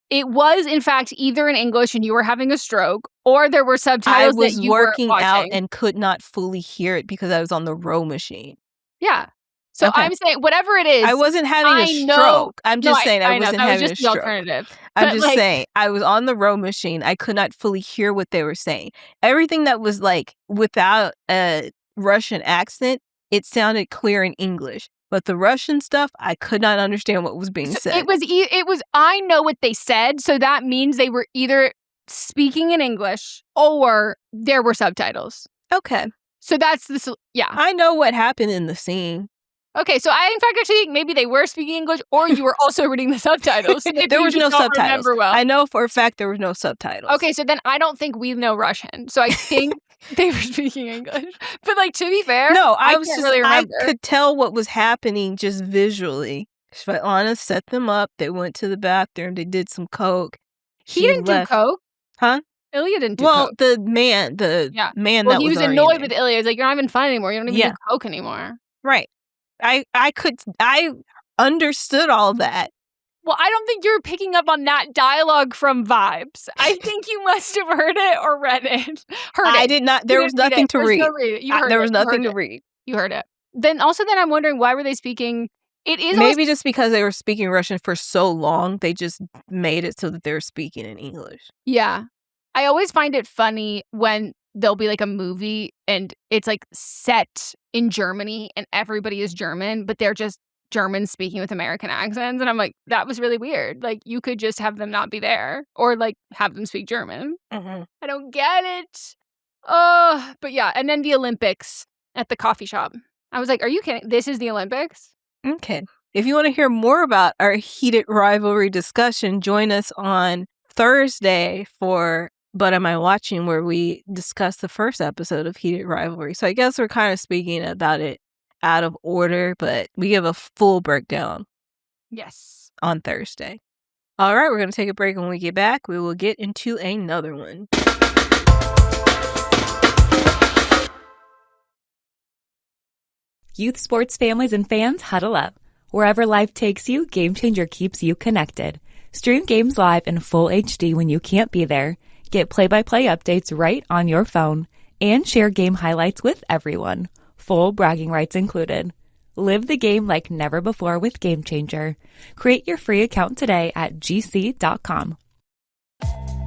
it was, in fact, either in English and you were having a stroke, or there were I subtitles that was you weren't working out watching. and could not fully hear it because I was on the row machine. Yeah. So Okay. I'm saying whatever it is, I wasn't having a I know. stroke. I'm No, just saying I know. wasn't That was having just a the stroke. alternative. I'm But, just like, saying I was on the row machine. I could not fully hear what they were saying. Everything that was like without a Russian accent, it sounded clear in English. But the Russian stuff, I could not understand what was being said. it was I know what they said, so that means they were either speaking in English or there were subtitles. Okay. So that's yeah. I know what happened in the scene. Okay, so I in fact actually think maybe they were speaking English or you were also reading the subtitles. If There you was just no don't subtitles. remember well. I know for a fact there was no subtitles. Okay, so then I don't think we know Russian. So I think they were speaking English. But like to be fair, No, I can't really I remember. could tell what was happening just visually. Svetlana set them up. They went to the bathroom. They did some coke. He She didn't left. do coke. Huh? Ilya didn't do Well, coke. the man Well, that he was already annoyed in with there. Ilya. He's like, you're not even fun anymore. You don't even Yeah. do coke anymore. Right. I understood all that. Well, I don't think you're picking up on that dialogue from vibes. I think you must have heard it or read it. I did not. There was nothing to read. There was nothing to read. You heard it. Then I'm wondering, why were they speaking? It is Maybe just because they were speaking Russian for so long, they just made it so that they were speaking in English. Yeah. I always find it funny when there'll be like a movie and it's like set in Germany and everybody is German, but they're just Germans speaking with American accents. And I'm like, that was really weird. Like, you could just have them not be there or like have them speak German. Mm-hmm. I don't get it. Oh, but yeah. And then the Olympics at the coffee shop. I was like, are you kidding? This is the Olympics? Okay. If you want to hear more about our heated rivalry discussion, join us on Thursday for But Am I Watching, where we discuss the first episode of Heated Rivalry. So I guess we're kind of speaking about it out of order, but we give a full breakdown. Yes. On Thursday. All right, we're going to take a break. When we get back, we will get into another one. Youth sports families and fans, huddle up. Wherever life takes you, Game Changer keeps you connected. Stream games live in full HD when you can't be there. Get play-by-play updates right on your phone. And share game highlights with everyone. Full bragging rights included. Live the game like never before with Game Changer. Create your free account today at gc.com.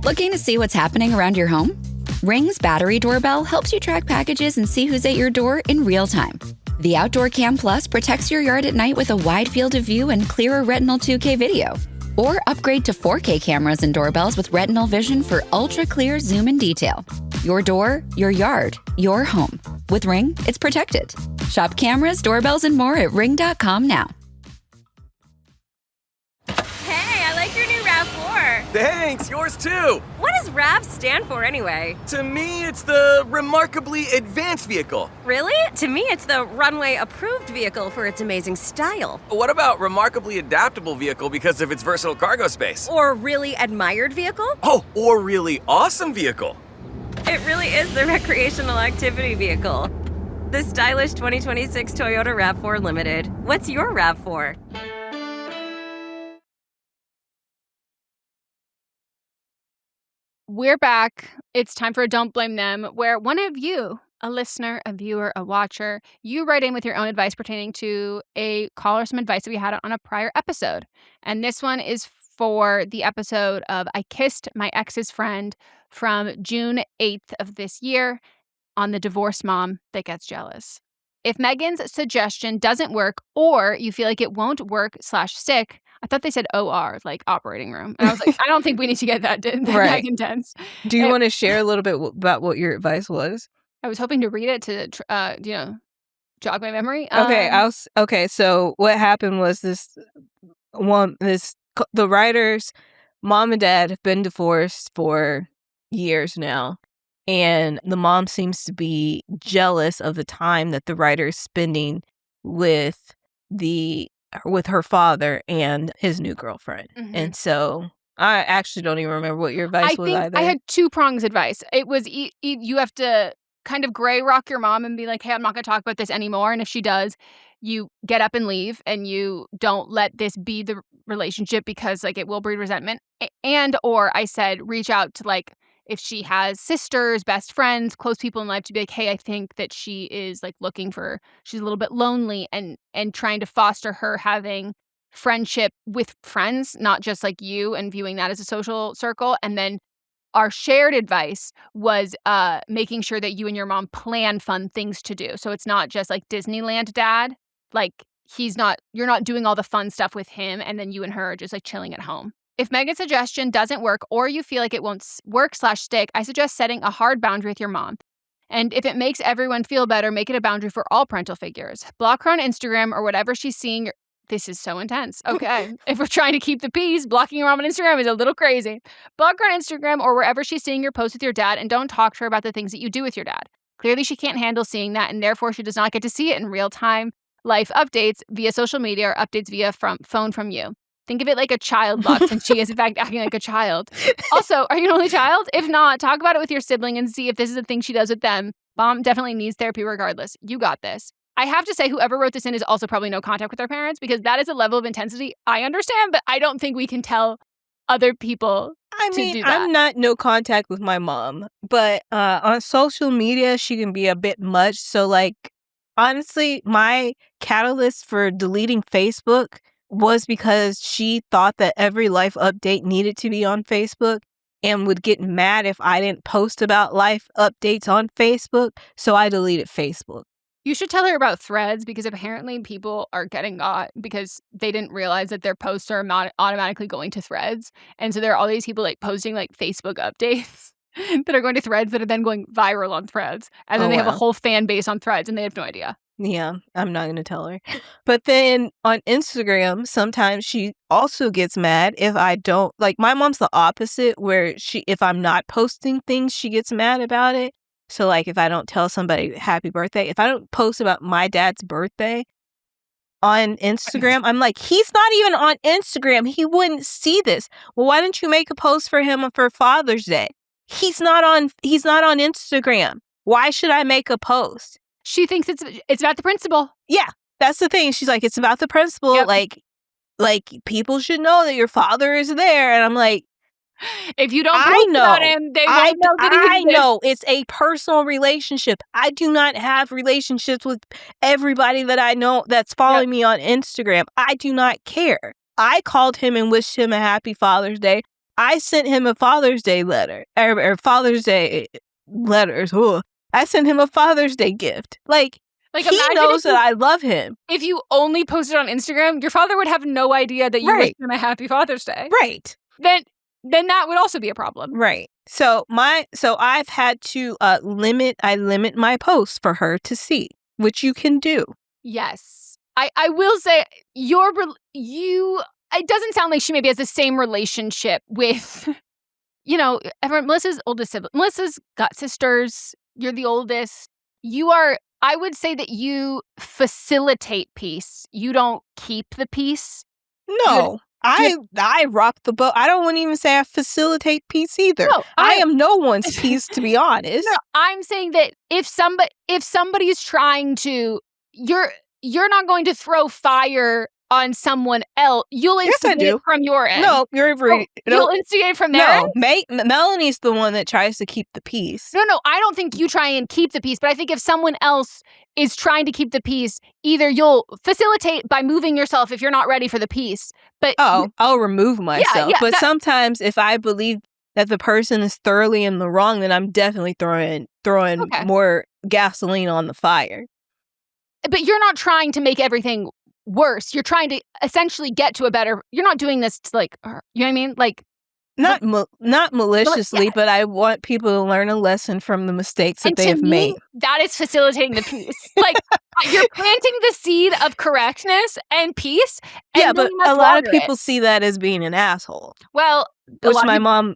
Looking to see what's happening around your home? Ring's battery doorbell helps you track packages and see who's at your door in real time. The Outdoor Cam Plus protects your yard at night with a wide field of view and clearer Retinal 2K video. Or upgrade to 4K cameras and doorbells with Retinal Vision for ultra-clear zoom and detail. Your door, your yard, your home. With Ring, it's protected. Shop cameras, doorbells, and more at ring.com now. Hey, I like your new RAV4. Thanks, yours too. What does RAV stand for anyway? To me, it's the Remarkably Advanced Vehicle. Really? To me, it's the Runway Approved Vehicle for its amazing style. What about Remarkably Adaptable Vehicle because of its versatile cargo space? Or Really Admired Vehicle? Oh, or Really Awesome Vehicle. It really is the Recreational Activity Vehicle. The stylish 2026 Toyota RAV4 Limited. What's your RAV4? We're back. It's time for a Don't Blame Them, where one of you, a listener, a viewer, a watcher, you write in with your own advice pertaining to a call or some advice that we had on a prior episode. And this one is for the episode of I Kissed My Ex's Friend from June 8th of this year on the divorced mom that gets jealous. If Megan's suggestion doesn't work or you feel like it won't work /sick, I thought they said OR, like operating room. And I was like, I don't think we need to get that Right. intense. Do you want to share a little bit about what your advice was? I was hoping to read it to, jog my memory. Okay. So what happened was the writer's mom and dad have been divorced for years now. And the mom seems to be jealous of the time that the writer is spending with her father and his new girlfriend. Mm-hmm. And so I actually don't even remember what your advice was either. I had two prongs advice. It was you have to kind of gray rock your mom and be like, hey, I'm not going to talk about this anymore. And if she does, you get up and leave and you don't let this be the relationship because like it will breed resentment. And or I said reach out to like if she has sisters, best friends, close people in life to be like, hey, I think that she is like she's a little bit lonely and trying to foster her having friendship with friends, not just like you and viewing that as a social circle. And then our shared advice was making sure that you and your mom plan fun things to do. So it's not just like Disneyland dad. Like you're not doing all the fun stuff with him and then you and her are just like chilling at home. If Megan's suggestion doesn't work or you feel like it won't work/stick, I suggest setting a hard boundary with your mom. And if it makes everyone feel better, make it a boundary for all parental figures. Block her on Instagram or whatever she's seeing. This is so intense. Okay. If we're trying to keep the peace, blocking your mom on Instagram is a little crazy. Block her on Instagram or wherever she's seeing your posts with your dad and don't talk to her about the things that you do with your dad. Clearly, she can't handle seeing that and therefore she does not get to see it in real time. Life updates via social media or updates via phone from you. Think of it like a child lock since she is in fact acting like a child. Also, are you an only child? If not, talk about it with your sibling and see if this is a thing she does with them. Mom definitely needs therapy regardless. You got this. I have to say, whoever wrote this in is also probably no contact with their parents because that is a level of intensity I understand, but I don't think we can tell other people to do that. I'm not no contact with my mom, but on social media, she can be a bit much. So, like, honestly, my catalyst for deleting Facebook was because she thought that every life update needed to be on Facebook and would get mad if I didn't post about life updates on Facebook. So I deleted Facebook. You should tell her about Threads because apparently people are getting got because they didn't realize that their posts are automatically going to Threads. And so there are all these people like posting like Facebook updates that are going to Threads that are then going viral on Threads. And then they have a whole fan base on Threads and they have no idea. Yeah, I'm not going to tell her. But then on Instagram, sometimes she also gets mad if I don't. Like, my mom's the opposite, where if I'm not posting things, she gets mad about it. So, like, if I don't tell somebody happy birthday, if I don't post about my dad's birthday on Instagram, I'm like, he's not even on Instagram. He wouldn't see this. Well, why don't you make a post for him for Father's Day? He's not on Instagram. Why should I make a post? She thinks it's about the principle. Yeah, that's the thing. She's like, it's about the principle. Yep. Like people should know that your father is there. And I'm like, if you don't post about him, they won't know that he exists. I know it's a personal relationship. I do not have relationships with everybody that I know that's following me on Instagram. I do not care. I called him and wished him a happy Father's Day. I sent him a Father's Day letter or Father's Day letters. Ooh. I sent him a Father's Day gift. Like he knows that I love him. If you only posted on Instagram, your father would have no idea that you wished him a happy Father's Day. Right. Then that would also be a problem. Right. So I've had to limit my posts for her to see, which you can do. Yes. I will say it doesn't sound like she maybe has the same relationship with Melissa's oldest sibling. Melissa's got sisters. You're the oldest. I would say that you facilitate peace. You don't keep the peace. No, I rock the boat. I don't want to even say I facilitate peace either. No, I am no one's peace, to be honest. No, I'm saying that if somebody's trying to, you're not going to throw fire on someone else. You'll instigate from your end. No, you'll instigate from their end? Melanie's the one that tries to keep the peace. No, I don't think you try and keep the peace, but I think if someone else is trying to keep the peace, either you'll facilitate by moving yourself if you're not ready for the peace. But I'll remove myself. But sometimes if I believe that the person is thoroughly in the wrong, then I'm definitely throwing more gasoline on the fire. But you're not trying to make everything worse. You're trying to essentially get to a better. You're not doing this to you know what I mean? Like not maliciously, but I want people to learn a lesson from the mistakes that they have made. That is facilitating the peace. Like you're planting the seed of correctness and peace. And but a lot of people see that as being an asshole. Well, which my mom,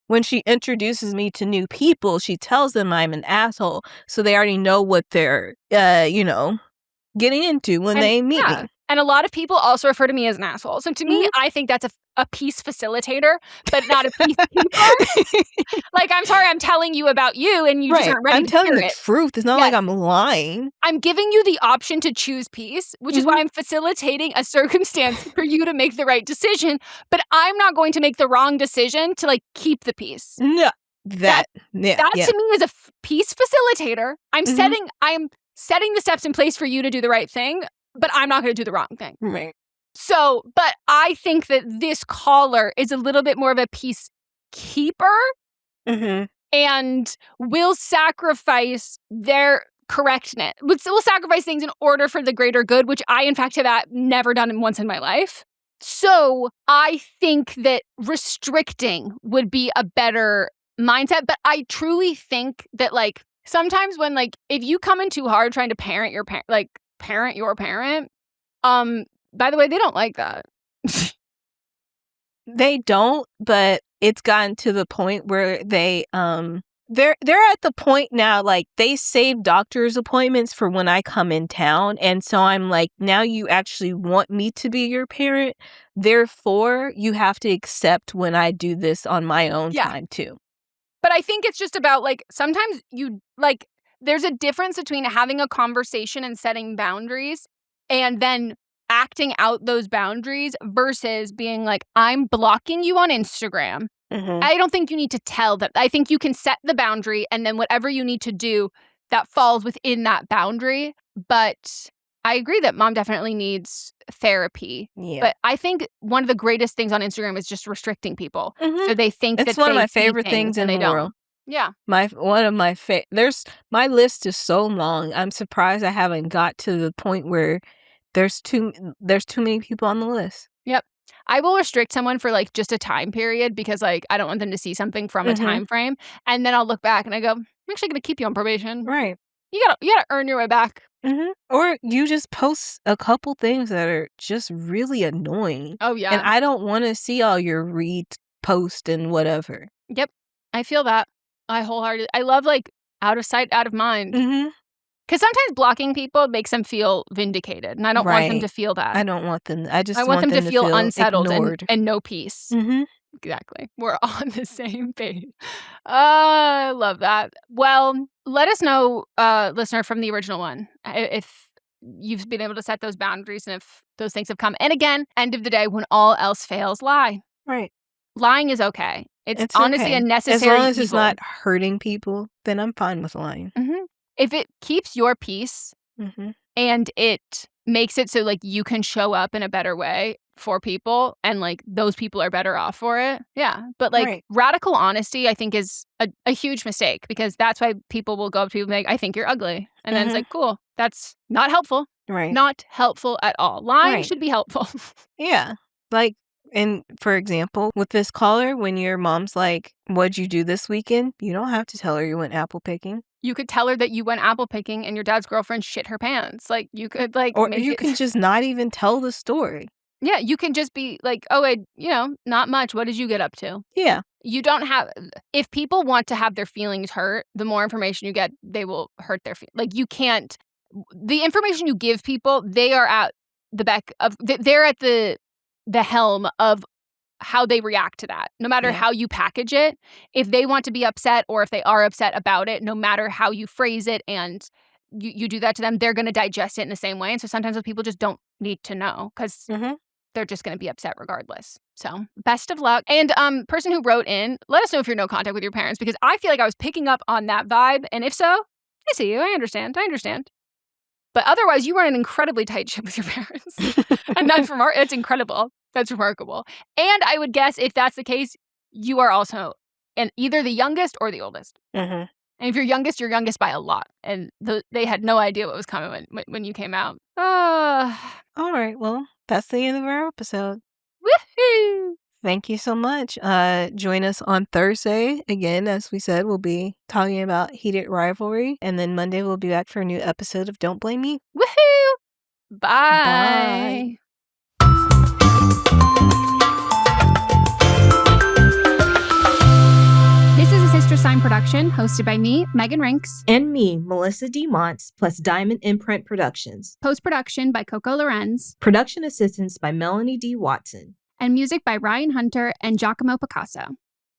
when she introduces me to new people, she tells them I'm an asshole, so they already know what they're getting into when they meet me. And a lot of people also refer to me as an asshole. So to me, I think that's a peace facilitator, but not a peacekeeper. Like, I'm sorry, I'm telling you about you, and you just aren't ready I'm to telling hear the it. truth. It's not like I'm lying. I'm giving you the option to choose peace, which is why I'm facilitating a circumstance for you to make the right decision, but I'm not going to make the wrong decision to, like, keep the peace. No. That to me is a peace facilitator. I'm setting the steps in place for you to do the right thing, but I'm not going to do the wrong thing. Right. So, but I think that this caller is a little bit more of a peacekeeper and will sacrifice their correctness. Will sacrifice things in order for the greater good, which I, in fact, have never done once in my life. So I think that restricting would be a better mindset, but I truly think that, like, sometimes when, like, if you come in too hard trying to parent your parent, by the way, they don't like that. They don't, but it's gotten to the point where they're at the point now, like, they save doctor's appointments for when I come in town, and so I'm like, now you actually want me to be your parent, therefore you have to accept when I do this on my own time too. But I think it's just about, like, sometimes there's a difference between having a conversation and setting boundaries and then acting out those boundaries versus being like, I'm blocking you on Instagram. I don't think you need to tell that. I think you can set the boundary, and then whatever you need to do that falls within that boundary. But I agree that mom definitely needs therapy. Yeah. But I think one of the greatest things on Instagram is just restricting people. So they think it's that one of they my see favorite things in and the they don't. world. Yeah. My list is so long. I'm surprised I haven't got to the point where there's too many people on the list. Yep. I will restrict someone for, like, just a time period because, like, I don't want them to see something from a time frame. And then I'll look back and I go, I'm actually going to keep you on probation. Right. You gotta earn your way back. Or you just post a couple things that are just really annoying. Oh, yeah. And I don't want to see all your post and whatever. Yep. I feel that. I love, like, out of sight, out of mind. Because sometimes blocking people makes them feel vindicated, and I don't want them to feel that. I don't want them. I want them to feel unsettled ignored. and no peace. Exactly. We're on the same page. I love that. Well, let us know, listener from the original one, if you've been able to set those boundaries and if those things have come. And again, end of the day, when all else fails, lie. Right. Lying is okay. It's honestly okay. a necessary As long as evil. it's not hurting people, then I'm fine with lying. If it keeps your peace and it makes it so, like, you can show up in a better way for people and, like, those people are better off for it. Yeah. But, like, radical honesty, I think, is a huge mistake because that's why people will go up to people and be like, I think you're ugly. And then it's like, cool. That's not helpful. Right. Not helpful at all. Lying should be helpful. Yeah. Like, and for example, with this caller, when your mom's like, what'd you do this weekend? You don't have to tell her you went apple picking. You could tell her that you went apple picking and your dad's girlfriend shit her pants. Like, you could, like... Or you can just not even tell the story. Yeah, you can just be like, oh, not much. What did you get up to? Yeah. You don't have... If people want to have their feelings hurt, the more information you get, they will hurt their feelings. Like, you can't... The information you give people, they are at the beck of... They're at the helm of how they react to that. No matter how you package it, if they want to be upset or if they are upset about it, no matter how you phrase it and you do that to them, they're going to digest it in the same way. And so sometimes those people just don't need to know because they're just going to be upset regardless. So best of luck. And person who wrote in, let us know if you're no contact with your parents because I feel like I was picking up on that vibe. And if so, I see you. I understand. But otherwise, you run an incredibly tight ship with your parents. And that's incredible. That's remarkable. And I would guess if that's the case, you are also either the youngest or the oldest. And if you're youngest by a lot. And they had no idea what was coming when you came out. All right. Well, that's the end of our episode. Woohoo! Thank you so much. Join us on Thursday. Again, as we said, we'll be talking about heated rivalry. And then Monday, we'll be back for a new episode of Don't Blame Me. Woohoo! Bye. This is a Sister Sign production hosted by me, Megan Rinks. And me, Melissa D. Montz, plus Diamond Imprint Productions. Post-production by Coco Lorenz. Production assistance by Melanie D. Watson. and music by Ryan Hunter and Giacomo Picasso.